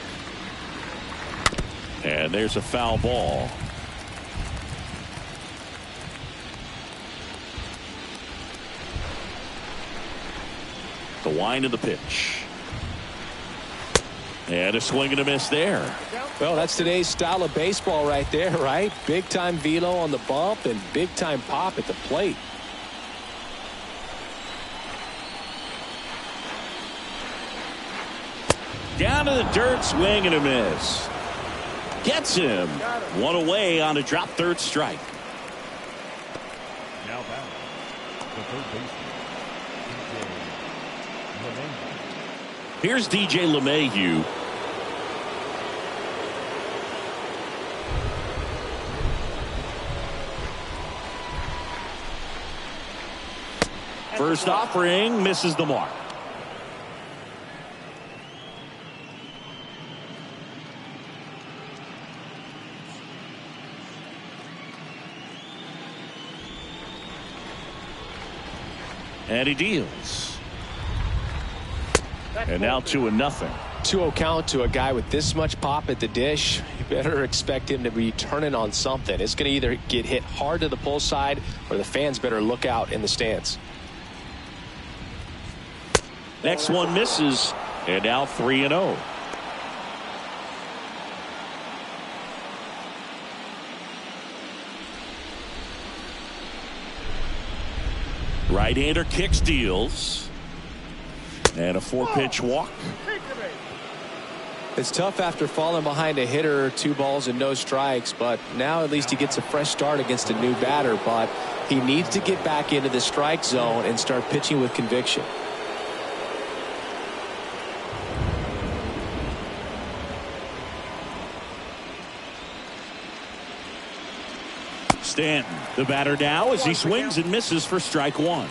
And there's a foul ball. The wind of the pitch. And a swing and a miss there. Well, that's today's style of baseball right there, right? Big time velo on the bump and big time pop at the plate. Down to the dirt, swing and a miss. Gets him. One away on a drop third strike. Now back, the third baseman, Here's DJ LeMahieu. First offering misses the mark. And he deals. And now 2-0. 2-0 count to a guy with this much pop at the dish. You better expect him to be turning on something. It's going to either get hit hard to the pull side or the fans better look out in the stands. Next one misses. And now 3-0. Right-hander kicks, deals. And a 4-pitch walk. It's tough after falling behind a hitter, 2 balls and no strikes, but now at least he gets a fresh start against a new batter. But he needs to get back into the strike zone and start pitching with conviction. Stanton, the batter now as he swings and misses for strike one.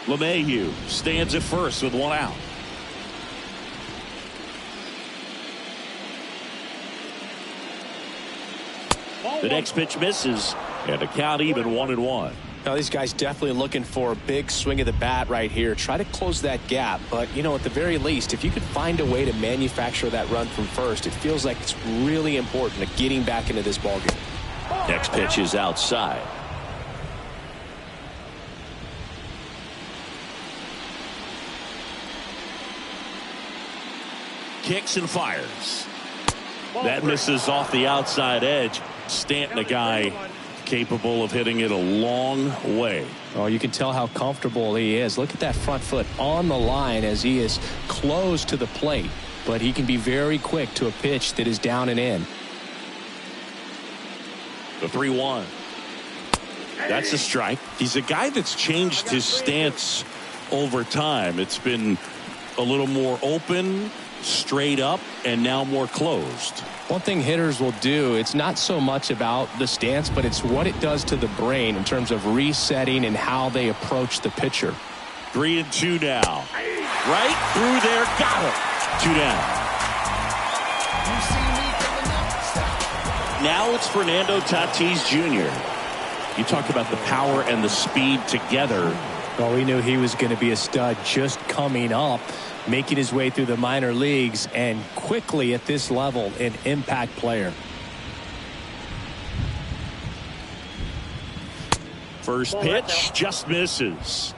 LeMahieu stands at first with 1 out. The next pitch misses, and the count even 1-1. Now these guys definitely looking for a big swing of the bat right here. Try to close that gap, but you know, at the very least, if you could find a way to manufacture that run from first, it feels like it's really important to getting back into this ballgame. Next pitch is outside. Kicks and fires. That misses off the outside edge. Stanton, a guy capable of hitting it a long way. Oh, you can tell how comfortable he is. Look at that front foot on the line as he is close to the plate. But he can be very quick to a pitch that is down and in. The 3-1. That's a strike. He's a guy that's changed his stance over time. It's been a little more open, straight up, and now more closed. One thing hitters will do, it's not so much about the stance, but it's what it does to the brain in terms of resetting and how they approach the pitcher. 3-2 now. Right through there. Got it. 2 down. Now it's Fernando Tatis Jr. You talk about the power and the speed together. Well, we knew he was going to be a stud just coming up, making his way through the minor leagues, and quickly at this level, an impact player. First pitch just misses.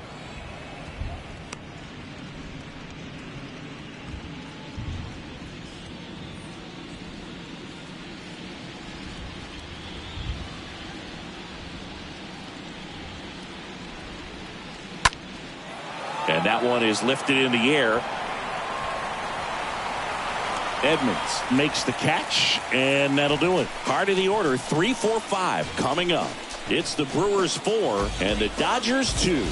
And that one is lifted in the air. Edmonds makes the catch, and that'll do it. Part of the order, 3, 4, 5 coming up. It's the Brewers 4 and the Dodgers 2.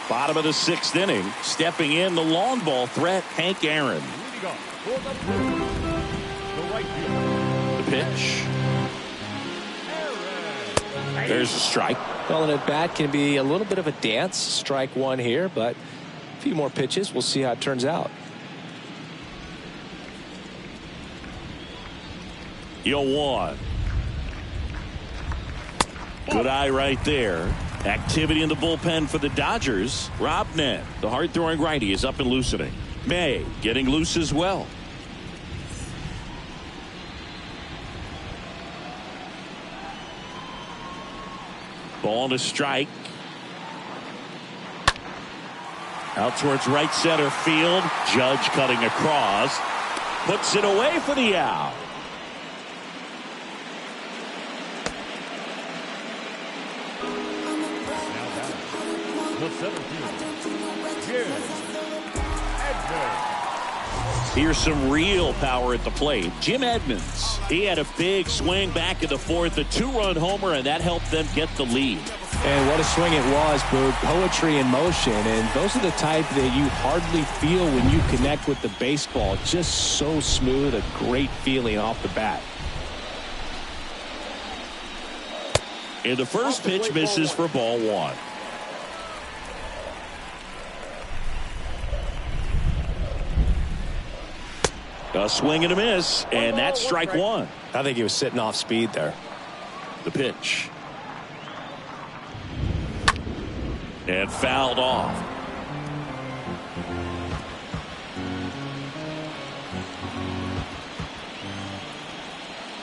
Bottom of the 6th inning. Stepping in, the long ball threat, Hank Aaron. Leading off for the right fielder. The pitch. There's a strike. Well, an at bat can be a little bit of a dance. Strike one here, but a few more pitches. We'll see how it turns out. 0-1. Good eye right there. Activity in the bullpen for the Dodgers. Rob Nett, the hard-throwing righty, is up and loosening. May getting loose as well. Ball to strike. Out towards right center field. Judge cutting across. Puts it away for the out. The center fielder. Here's some real power at the plate. Jim Edmonds. He had a big swing back in the 4th, a 2-run homer, and that helped them get the lead. And what a swing it was, Boog. Poetry in motion, and those are the type that you hardly feel when you connect with the baseball. Just so smooth, a great feeling off the bat. And the first pitch misses for ball 1. A swing and a miss, and that's strike 1. I think he was sitting off speed there. The pitch. And fouled off.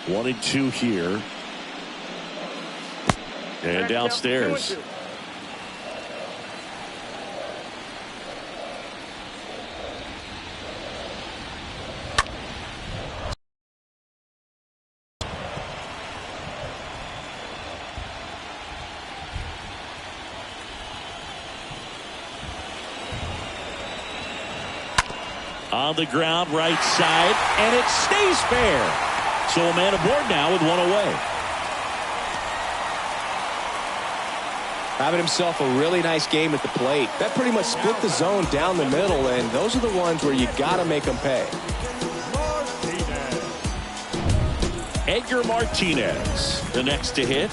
One and two here. And downstairs. On the ground, right side, and it stays fair. So a man aboard now with one away. Having himself a really nice game at the plate. That pretty much split the zone down the middle, and those are the ones where you got to make them pay. Edgar Martinez, the next to hit.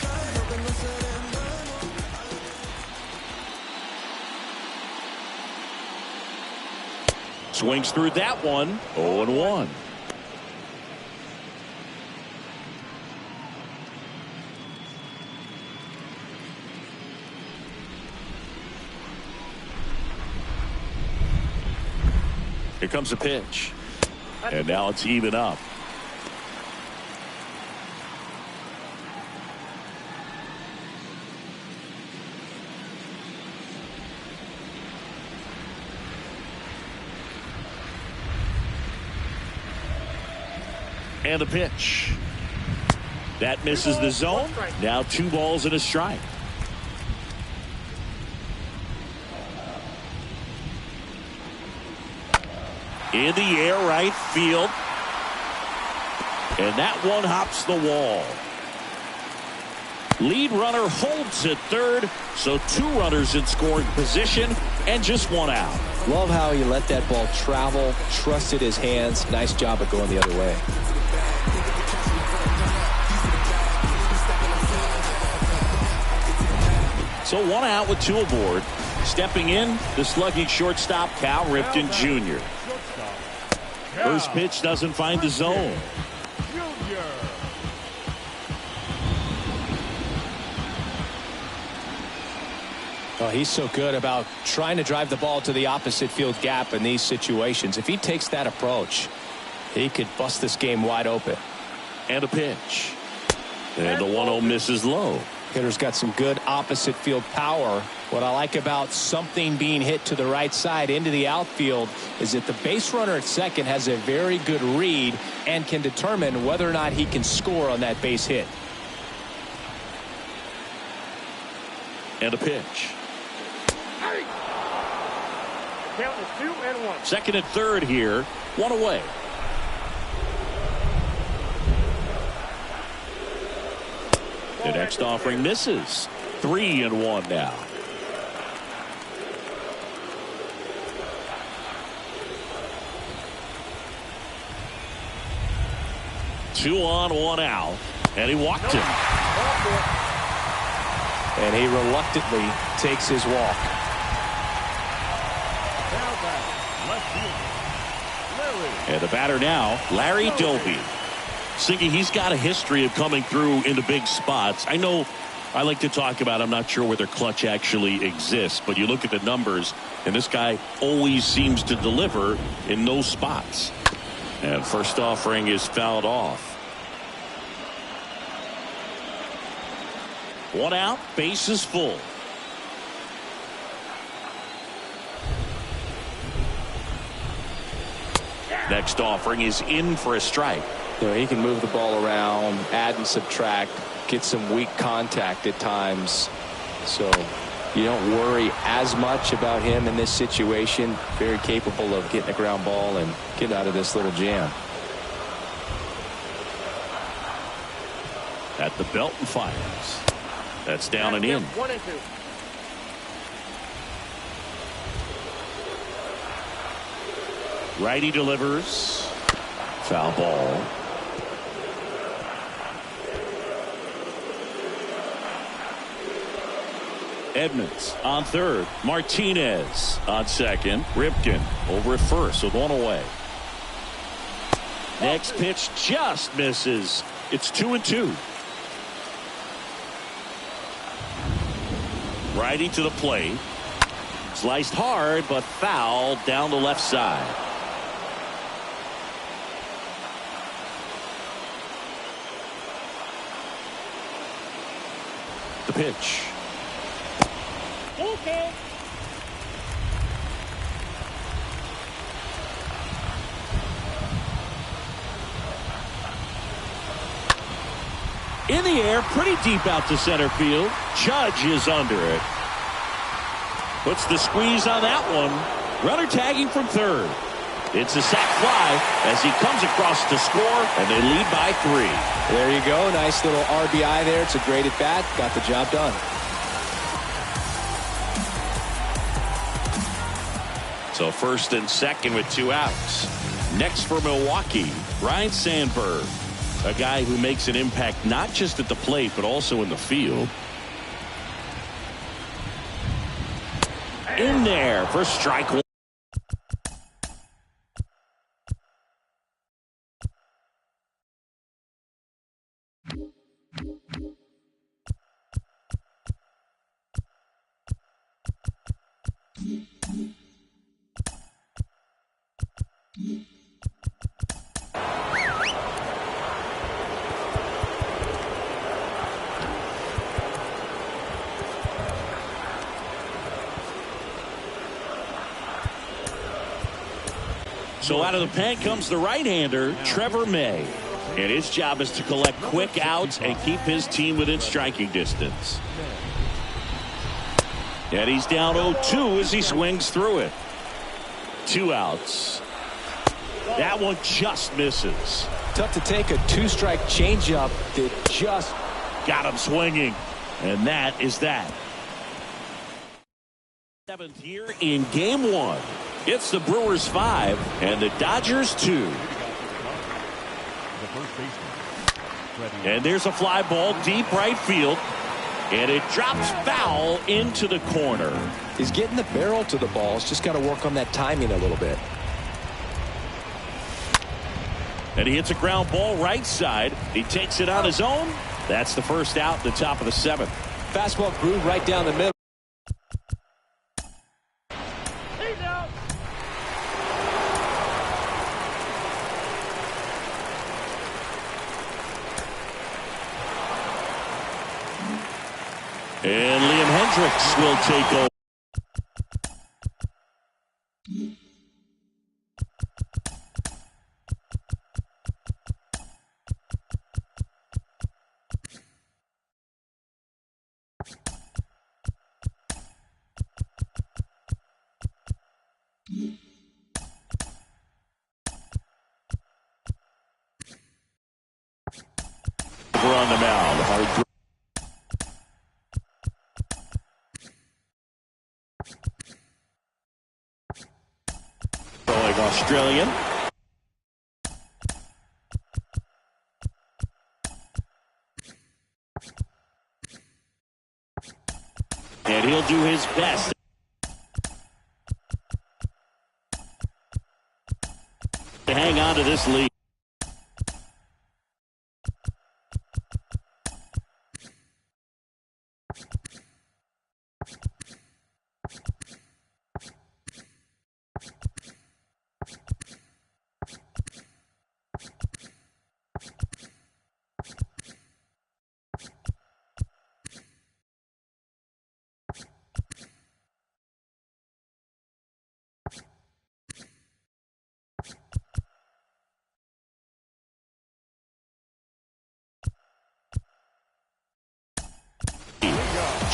Swings through that one. 0-1. Here comes a pitch. And now it's even up. And the pitch. That misses the zone. Now 2 balls and a strike. In the air, right field. And that one hops the wall. Lead runner holds at third. So 2 runners in scoring position and just 1 out. Love how he let that ball travel, trusted his hands. Nice job of going the other way. So 1 out with 2 aboard. Stepping in, the slugging shortstop, Cal Ripken Jr. First pitch doesn't find the zone. Oh, he's so good about trying to drive the ball to the opposite field gap in these situations. If he takes that approach, he could bust this game wide open. And a pitch. And the 1-0 misses low. Hitter's got some good opposite field power. What I like about something being hit to the right side into the outfield is that the base runner at second has a very good read and can determine whether or not he can score on that base hit. And a pitch. Count is 2-1. Second and third here. 1 away. The next offering misses. 3-1 now. 2 on, 1 out. And he walked him. And he reluctantly takes his walk. Now back, left fielder, Larry. And the batter now, Larry Doby. Siggy, he's got a history of coming through into big spots. I know I like to talk about, I'm not sure whether clutch actually exists, but you look at the numbers, and this guy always seems to deliver in those spots. And first offering is fouled off. 1 out, bases full. Next offering is in for a strike. You know, he can move the ball around, add and subtract, get some weak contact at times. So you don't worry as much about him in this situation. Very capable of getting a ground ball and getting out of this little jam. At the belt and fires. That's down and in. 1 and 2. Righty delivers. Foul ball. Edmonds on third. Martinez on second. Ripken over at first with 1 away. Next pitch just misses. It's 2-2. Righty to the plate. Sliced hard, but foul down the left side. The pitch. Okay. In the air, pretty deep out to center field. Judge is under it. Puts the squeeze on that one. Runner tagging from third. It's a sac fly as he comes across to score, and they lead by 3. There you go. Nice little RBI there. It's a great at bat. Got the job done. So first and second with 2 outs. Next for Milwaukee, Ryne Sandberg. A guy who makes an impact not just at the plate, but also in the field. In there for strike 1. So out of the pen comes the right-hander, Trevor May. And his job is to collect quick outs and keep his team within striking distance. And he's down 0-2 as he swings through it. 2 outs. That one just misses. Tough to take a 2-strike changeup that just got him swinging. And that is that. 7th here in game 1. It's the Brewers 5 and the Dodgers 2. And there's a fly ball deep right field. And it drops foul into the corner. He's getting the barrel to the ball. He's just got to work on that timing a little bit. And he hits a ground ball right side. He takes it on his own. That's the first out at the top of the 7th. Fastball groove right down the middle. And Liam Hendricks will take over. We're on the mound. Australian. And he'll do his best to hang on to this lead.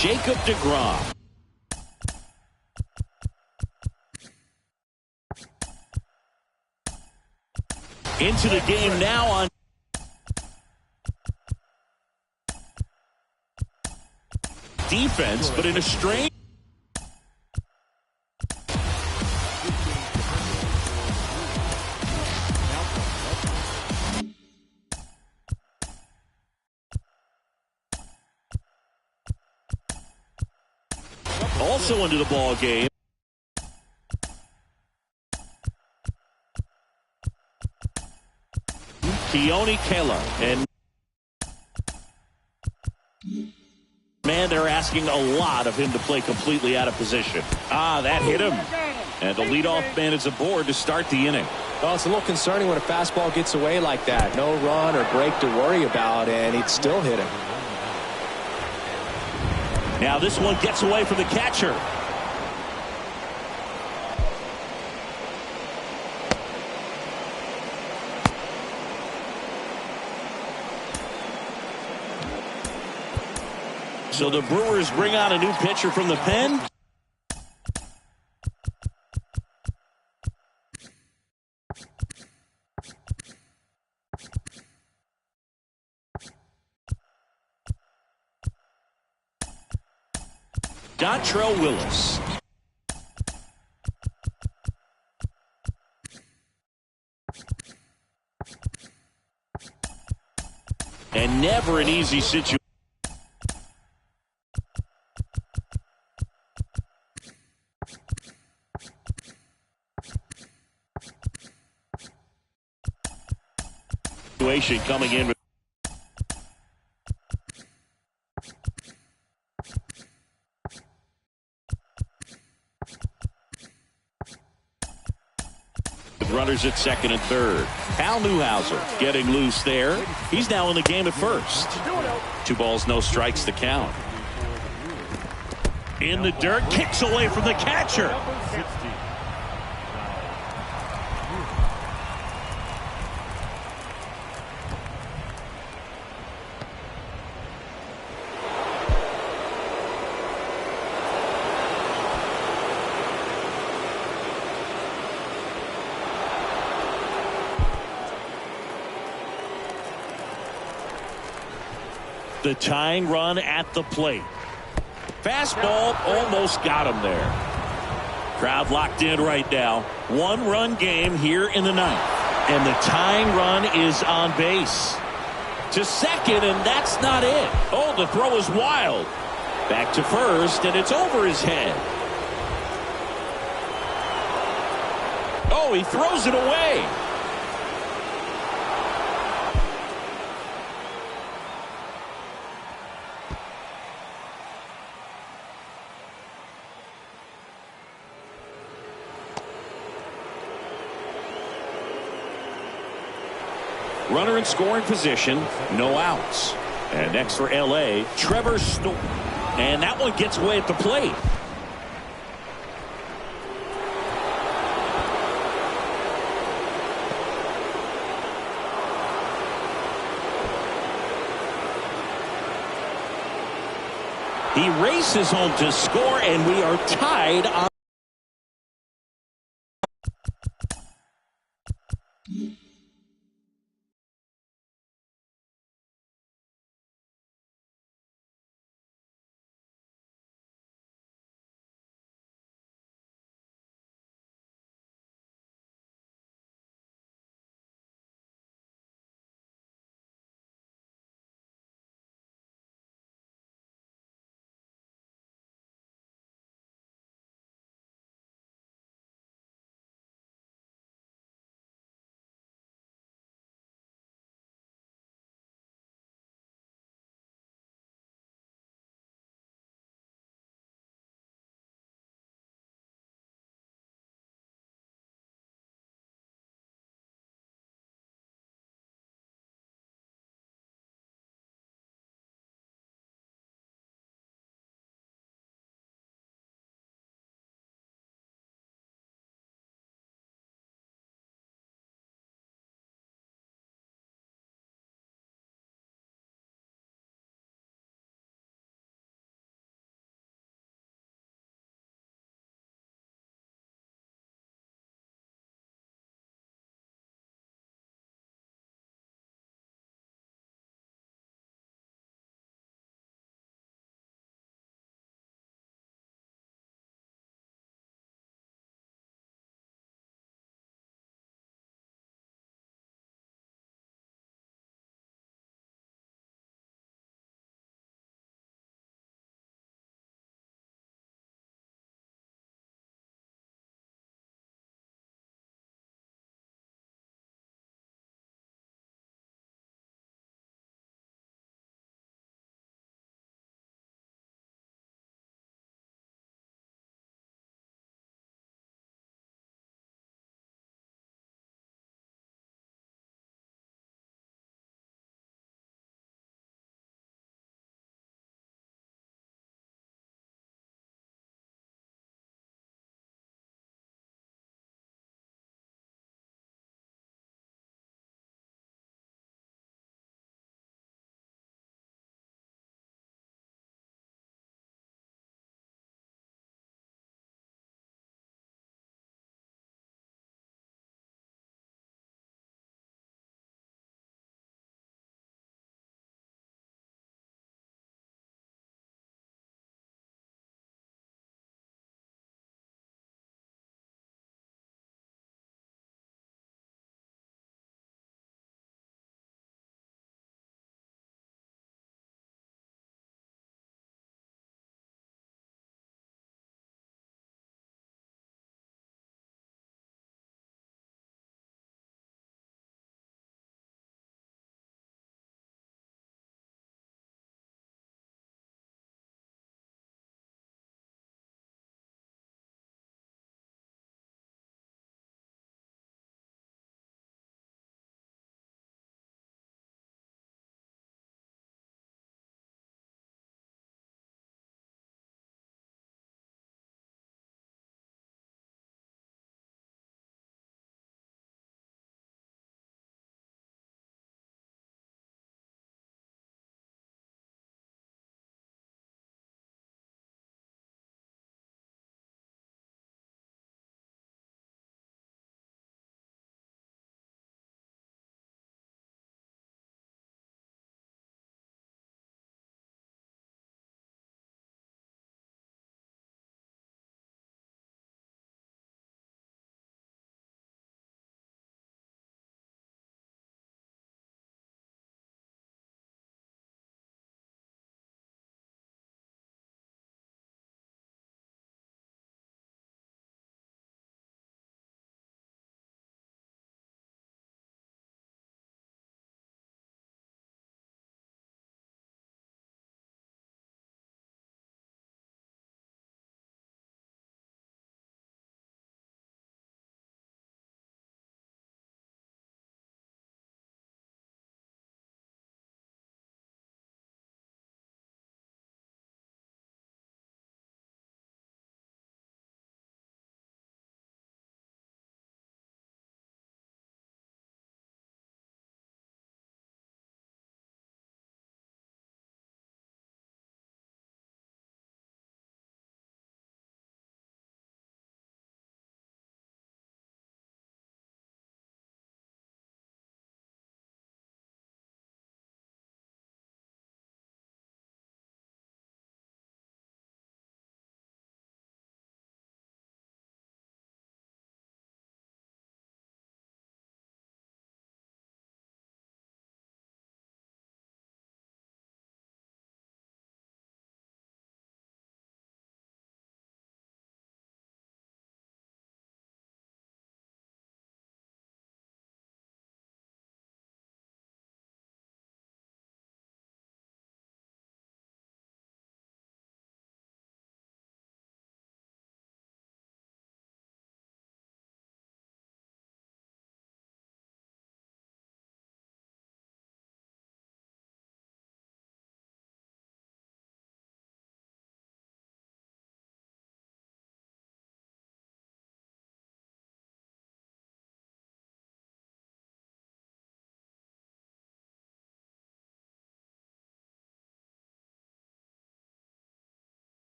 Jacob deGrom. Into the game now on defense, but in a strange. Also into the ball game. Keone Kela, and man, they're asking a lot of him to play completely out of position. That hit him. And the leadoff man is aboard to start the inning. Well, it's a little concerning when a fastball gets away like that. No run or break to worry about, and he'd still hit him. Now this one gets away from the catcher. So the Brewers bring out a new pitcher from the pen. Dontrell Willis. And never an easy situation. Coming in. With runners at second and third. Hal Newhouser getting loose there. He's now in the game at first. 2 balls, no strikes to count. In the dirt, kicks away from the catcher. The tying run at the plate. Fastball almost got him there. Crowd locked in right now. 1-run game here in the ninth. And the tying run is on base. To second, and that's not it. Oh, the throw is wild. Back to first, and it's over his head. Oh, he throws it away. Runner in scoring position, no outs. And next for L.A., Trevor Story. And that one gets away at the plate. He races home to score, and we are tied on.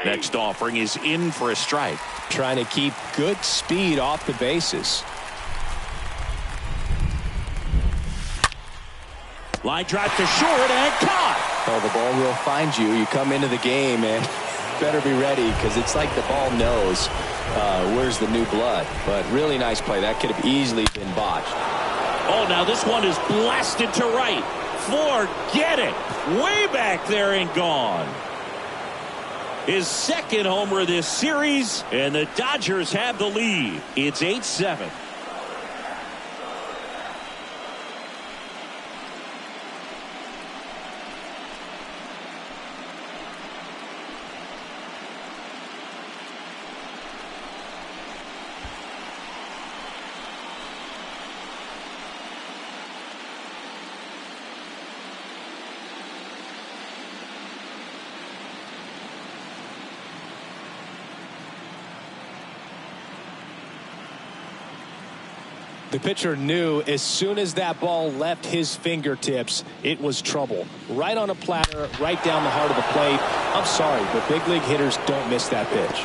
Next offering is in for a strike. Trying to keep good speed off the bases. Line drive to short and caught. Well, the ball will find you. You come into the game and better be ready, because it's like the ball knows where's the new blood. But really nice play. That could have easily been botched. Oh, now this one is blasted to right. Forget it. Way back there and gone. His second homer this series, and the Dodgers have the lead. It's 8-7. The pitcher knew as soon as that ball left his fingertips, it was trouble. Right on a platter, right down the heart of the plate. I'm sorry, but big league hitters don't miss that pitch.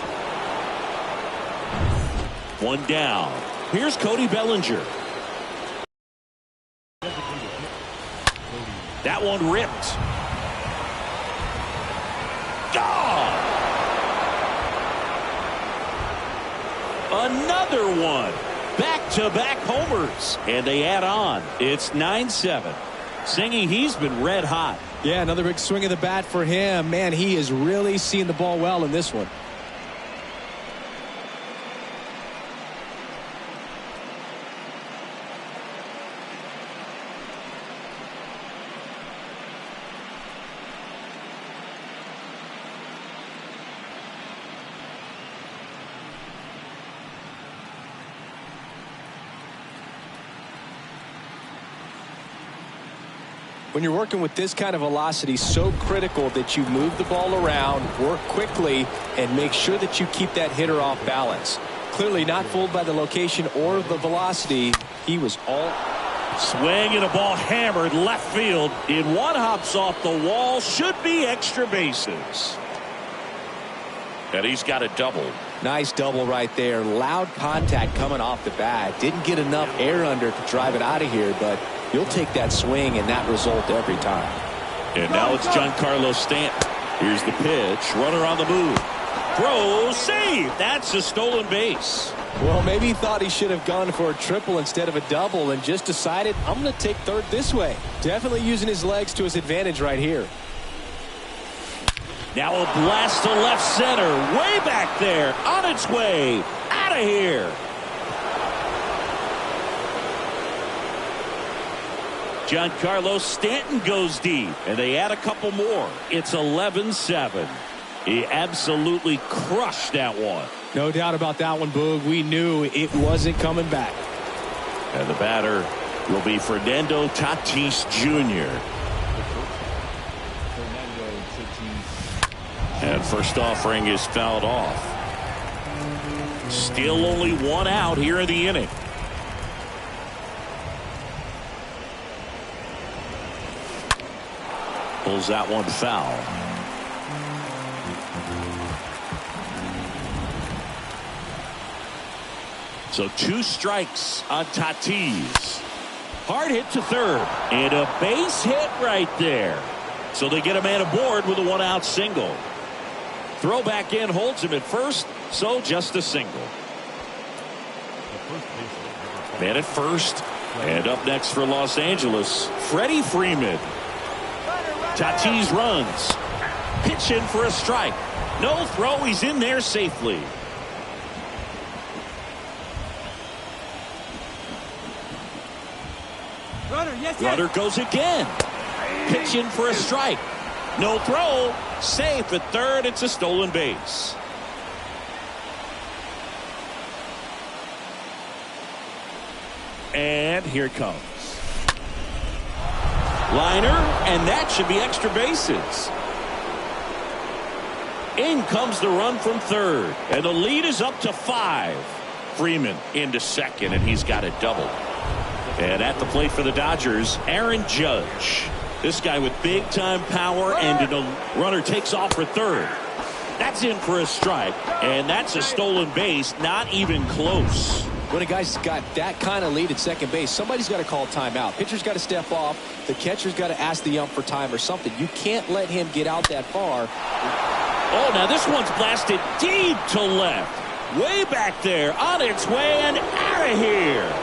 One down. Here's Cody Bellinger. That one ripped. Gone. Another one. Back-to-back homers, and they add on. It's 9-7. Singing, he's been red hot. Yeah, another big swing of the bat for him. Man, he is really seeing the ball well in this one. When you're working with this kind of velocity, so critical that you move the ball around, work quickly, and make sure that you keep that hitter off balance. Clearly not fooled by the location or the velocity. He was all... Swing and a ball hammered left field. In one hops off the wall. Should be extra bases. And he's got a double. Nice double right there. Loud contact coming off the bat. Didn't get enough air under to drive it out of here, but you'll take that swing and that result every time. And now it's Giancarlo Stanton. Here's the pitch. Runner on the move. Throw, save. That's a stolen base. Well, maybe he thought he should have gone for a triple instead of a double and just decided, I'm going to take third this way. Definitely using his legs to his advantage right here. Now a blast to left center. Way back there. On its way. Out of here. Giancarlo Stanton goes deep, and they add a couple more. It's 11-7. He absolutely crushed that one. No doubt about that one, Boog. We knew it wasn't coming back. And the batter will be Fernando Tatis Jr. And first offering is fouled off. Still only one out here in the inning. Pulls that one foul. So 2 strikes on Tatis. Hard hit to third. And a base hit right there. So they get a man aboard with a 1-out single. Throw back in holds him at first. So just a single. Man at first. And up next for Los Angeles, Freddie Freeman. Tatis runs. Pitch in for a strike. No throw. He's in there safely. Runner goes again. Pitch in for a strike. No throw. Safe at third. It's a stolen base. And here it comes. Liner, and that should be extra bases. In comes the run from third, and the lead is up to 5. Freeman into second, and he's got a double. And at the plate for the Dodgers, Aaron Judge. This guy with big-time power, and a runner takes off for third. That's in for a strike, and that's a stolen base, not even close. When a guy's got that kind of lead at second base, somebody's got to call timeout. Pitcher's got to step off. The catcher's got to ask the ump for time or something. You can't let him get out that far. Oh, now this one's blasted deep to left. Way back there, on its way and out of here.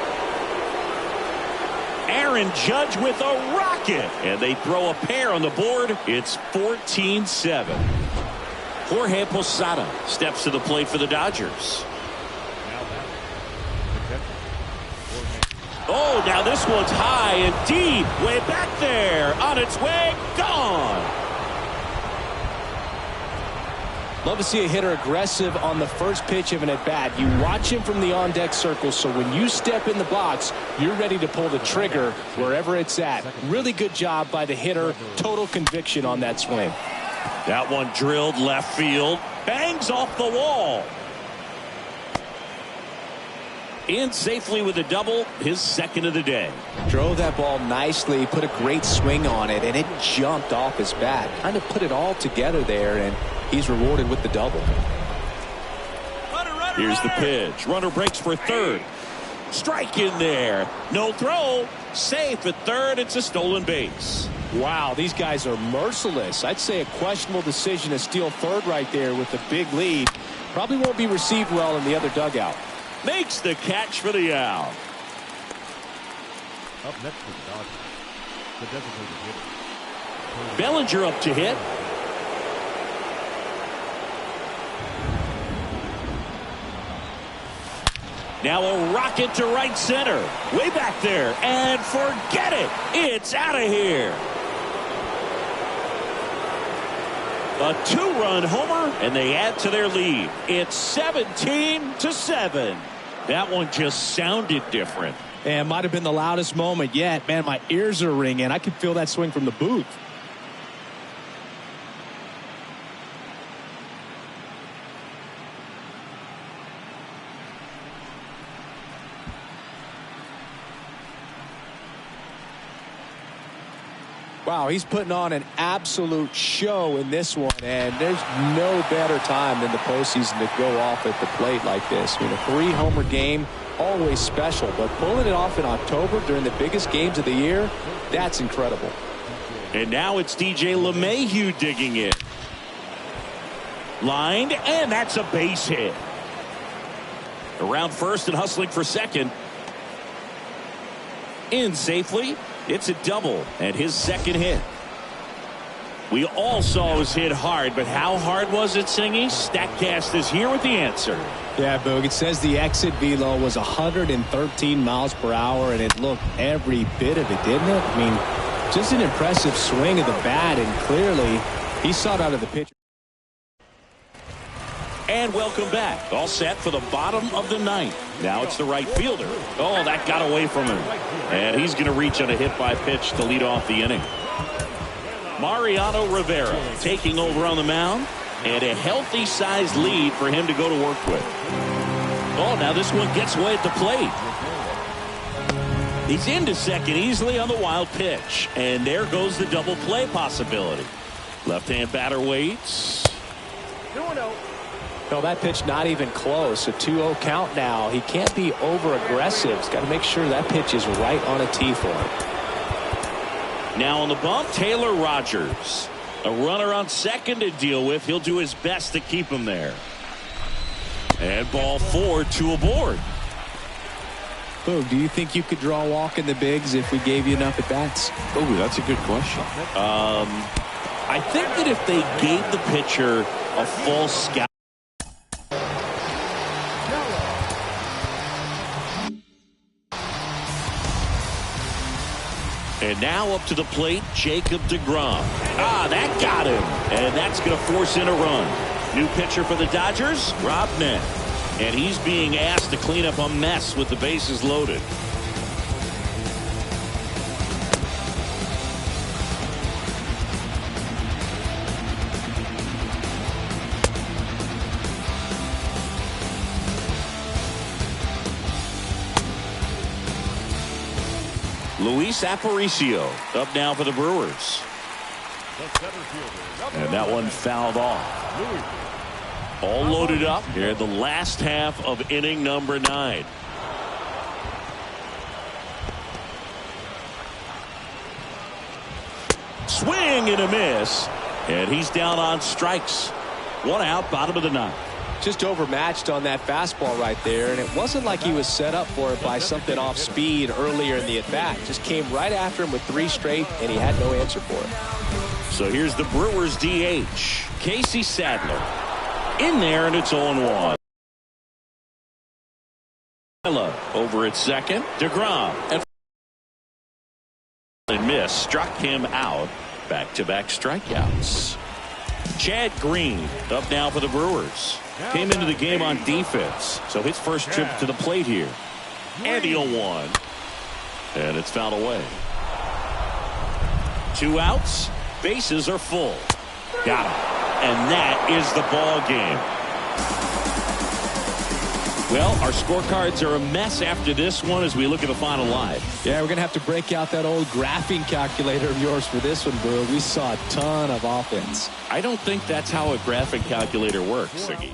Aaron Judge with a rocket. And they throw a pair on the board. It's 14-7. Jorge Posada steps to the plate for the Dodgers. Oh, now this one's high and deep. Way back there. On its way. Gone. Love to see a hitter aggressive on the first pitch of an at-bat. You watch him from the on-deck circle, so when you step in the box, you're ready to pull the trigger wherever it's at. Really good job by the hitter. Total conviction on that swing. That one drilled left field. Bangs off the wall. In safely with a double, his second of the day. Drove that ball nicely, put a great swing on it, and it jumped off his bat. Kind of put it all together there, and he's rewarded with the double. Here's the pitch. Runner breaks for third. Strike in there. No throw. Safe at third. It's a stolen base. Wow, these guys are merciless. I'd say a questionable decision to steal third right there with a big lead. Probably won't be received well in the other dugout. Makes the catch for the out. Up next for the Dodgers, the designated hitter. Bellinger up to hit. Now a rocket to right center. Way back there. And forget it. It's out of here. A two-run homer, and they add to their lead. It's 17-7. That one just sounded different. And might have been the loudest moment yet. Man, my ears are ringing. I can feel that swing from the booth. Wow, he's putting on an absolute show in this one, and there's no better time than the postseason to go off at the plate like this. I mean, a 3-homer game, always special, but pulling it off in October during the biggest games of the year, that's incredible. And now it's DJ LeMahieu digging it. Lined, and that's a base hit. Around first and hustling for second. In safely. It's a double and his second hit. We all saw it was hit hard, but how hard was it, Singy? Statcast is here with the answer. Yeah, Boog, it says the exit velo was 113 miles per hour, and it looked every bit of it, didn't it? I mean, just an impressive swing of the bat, and clearly he saw it out of the pitcher. And welcome back. All set for the bottom of the ninth. Now it's the right fielder. Oh, that got away from him. And he's going to reach on a hit by pitch to lead off the inning. Mariano Rivera taking over on the mound. And a healthy sized lead for him to go to work with. Oh, now this one gets away at the plate. He's into second easily on the wild pitch. And there goes the double play possibility. Left-hand batter waits. 2-0. No, that pitch not even close. A 2-0 count now. He can't be over-aggressive. He's got to make sure that pitch is right on a tee for him. Now on the bump, Taylor Rogers. A runner on second to deal with. He'll do his best to keep him there. And ball 4, 2 aboard. Boog, do you think you could draw a walk in the bigs if we gave you enough at-bats? Oh, that's a good question. I think that if they gave the pitcher a full scout. And now up to the plate, Jacob deGrom. That got him. And that's going to force in a run. New pitcher for the Dodgers, Rob Nett. And he's being asked to clean up a mess with the bases loaded. Luis Aparicio up now for the Brewers. And that one fouled off. All loaded up here in the last half of inning number 9. Swing and a miss, and he's down on strikes. 1 out, bottom of the 9th. Just overmatched on that fastball right there, and it wasn't like he was set up for it by something off speed earlier in the at-bat. Just came right after him with 3 straight, and he had no answer for it. So here's the Brewers DH, Casey Sadler. In there, and it's 0-1. Over at second, DeGrom. And miss, struck him out. Back-to-back strikeouts. Chad Green up now for the Brewers. Came into the game on defense, so his first trip to the plate here. And the 0-1. And it's fouled away. 2 outs, bases are full. Got him. And that is the ball game. Well, our scorecards are a mess after this one as we look at the final line. Yeah, we're going to have to break out that old graphing calculator of yours for this one, Brewer. We saw a ton of offense. I don't think that's how a graphing calculator works, Siggy.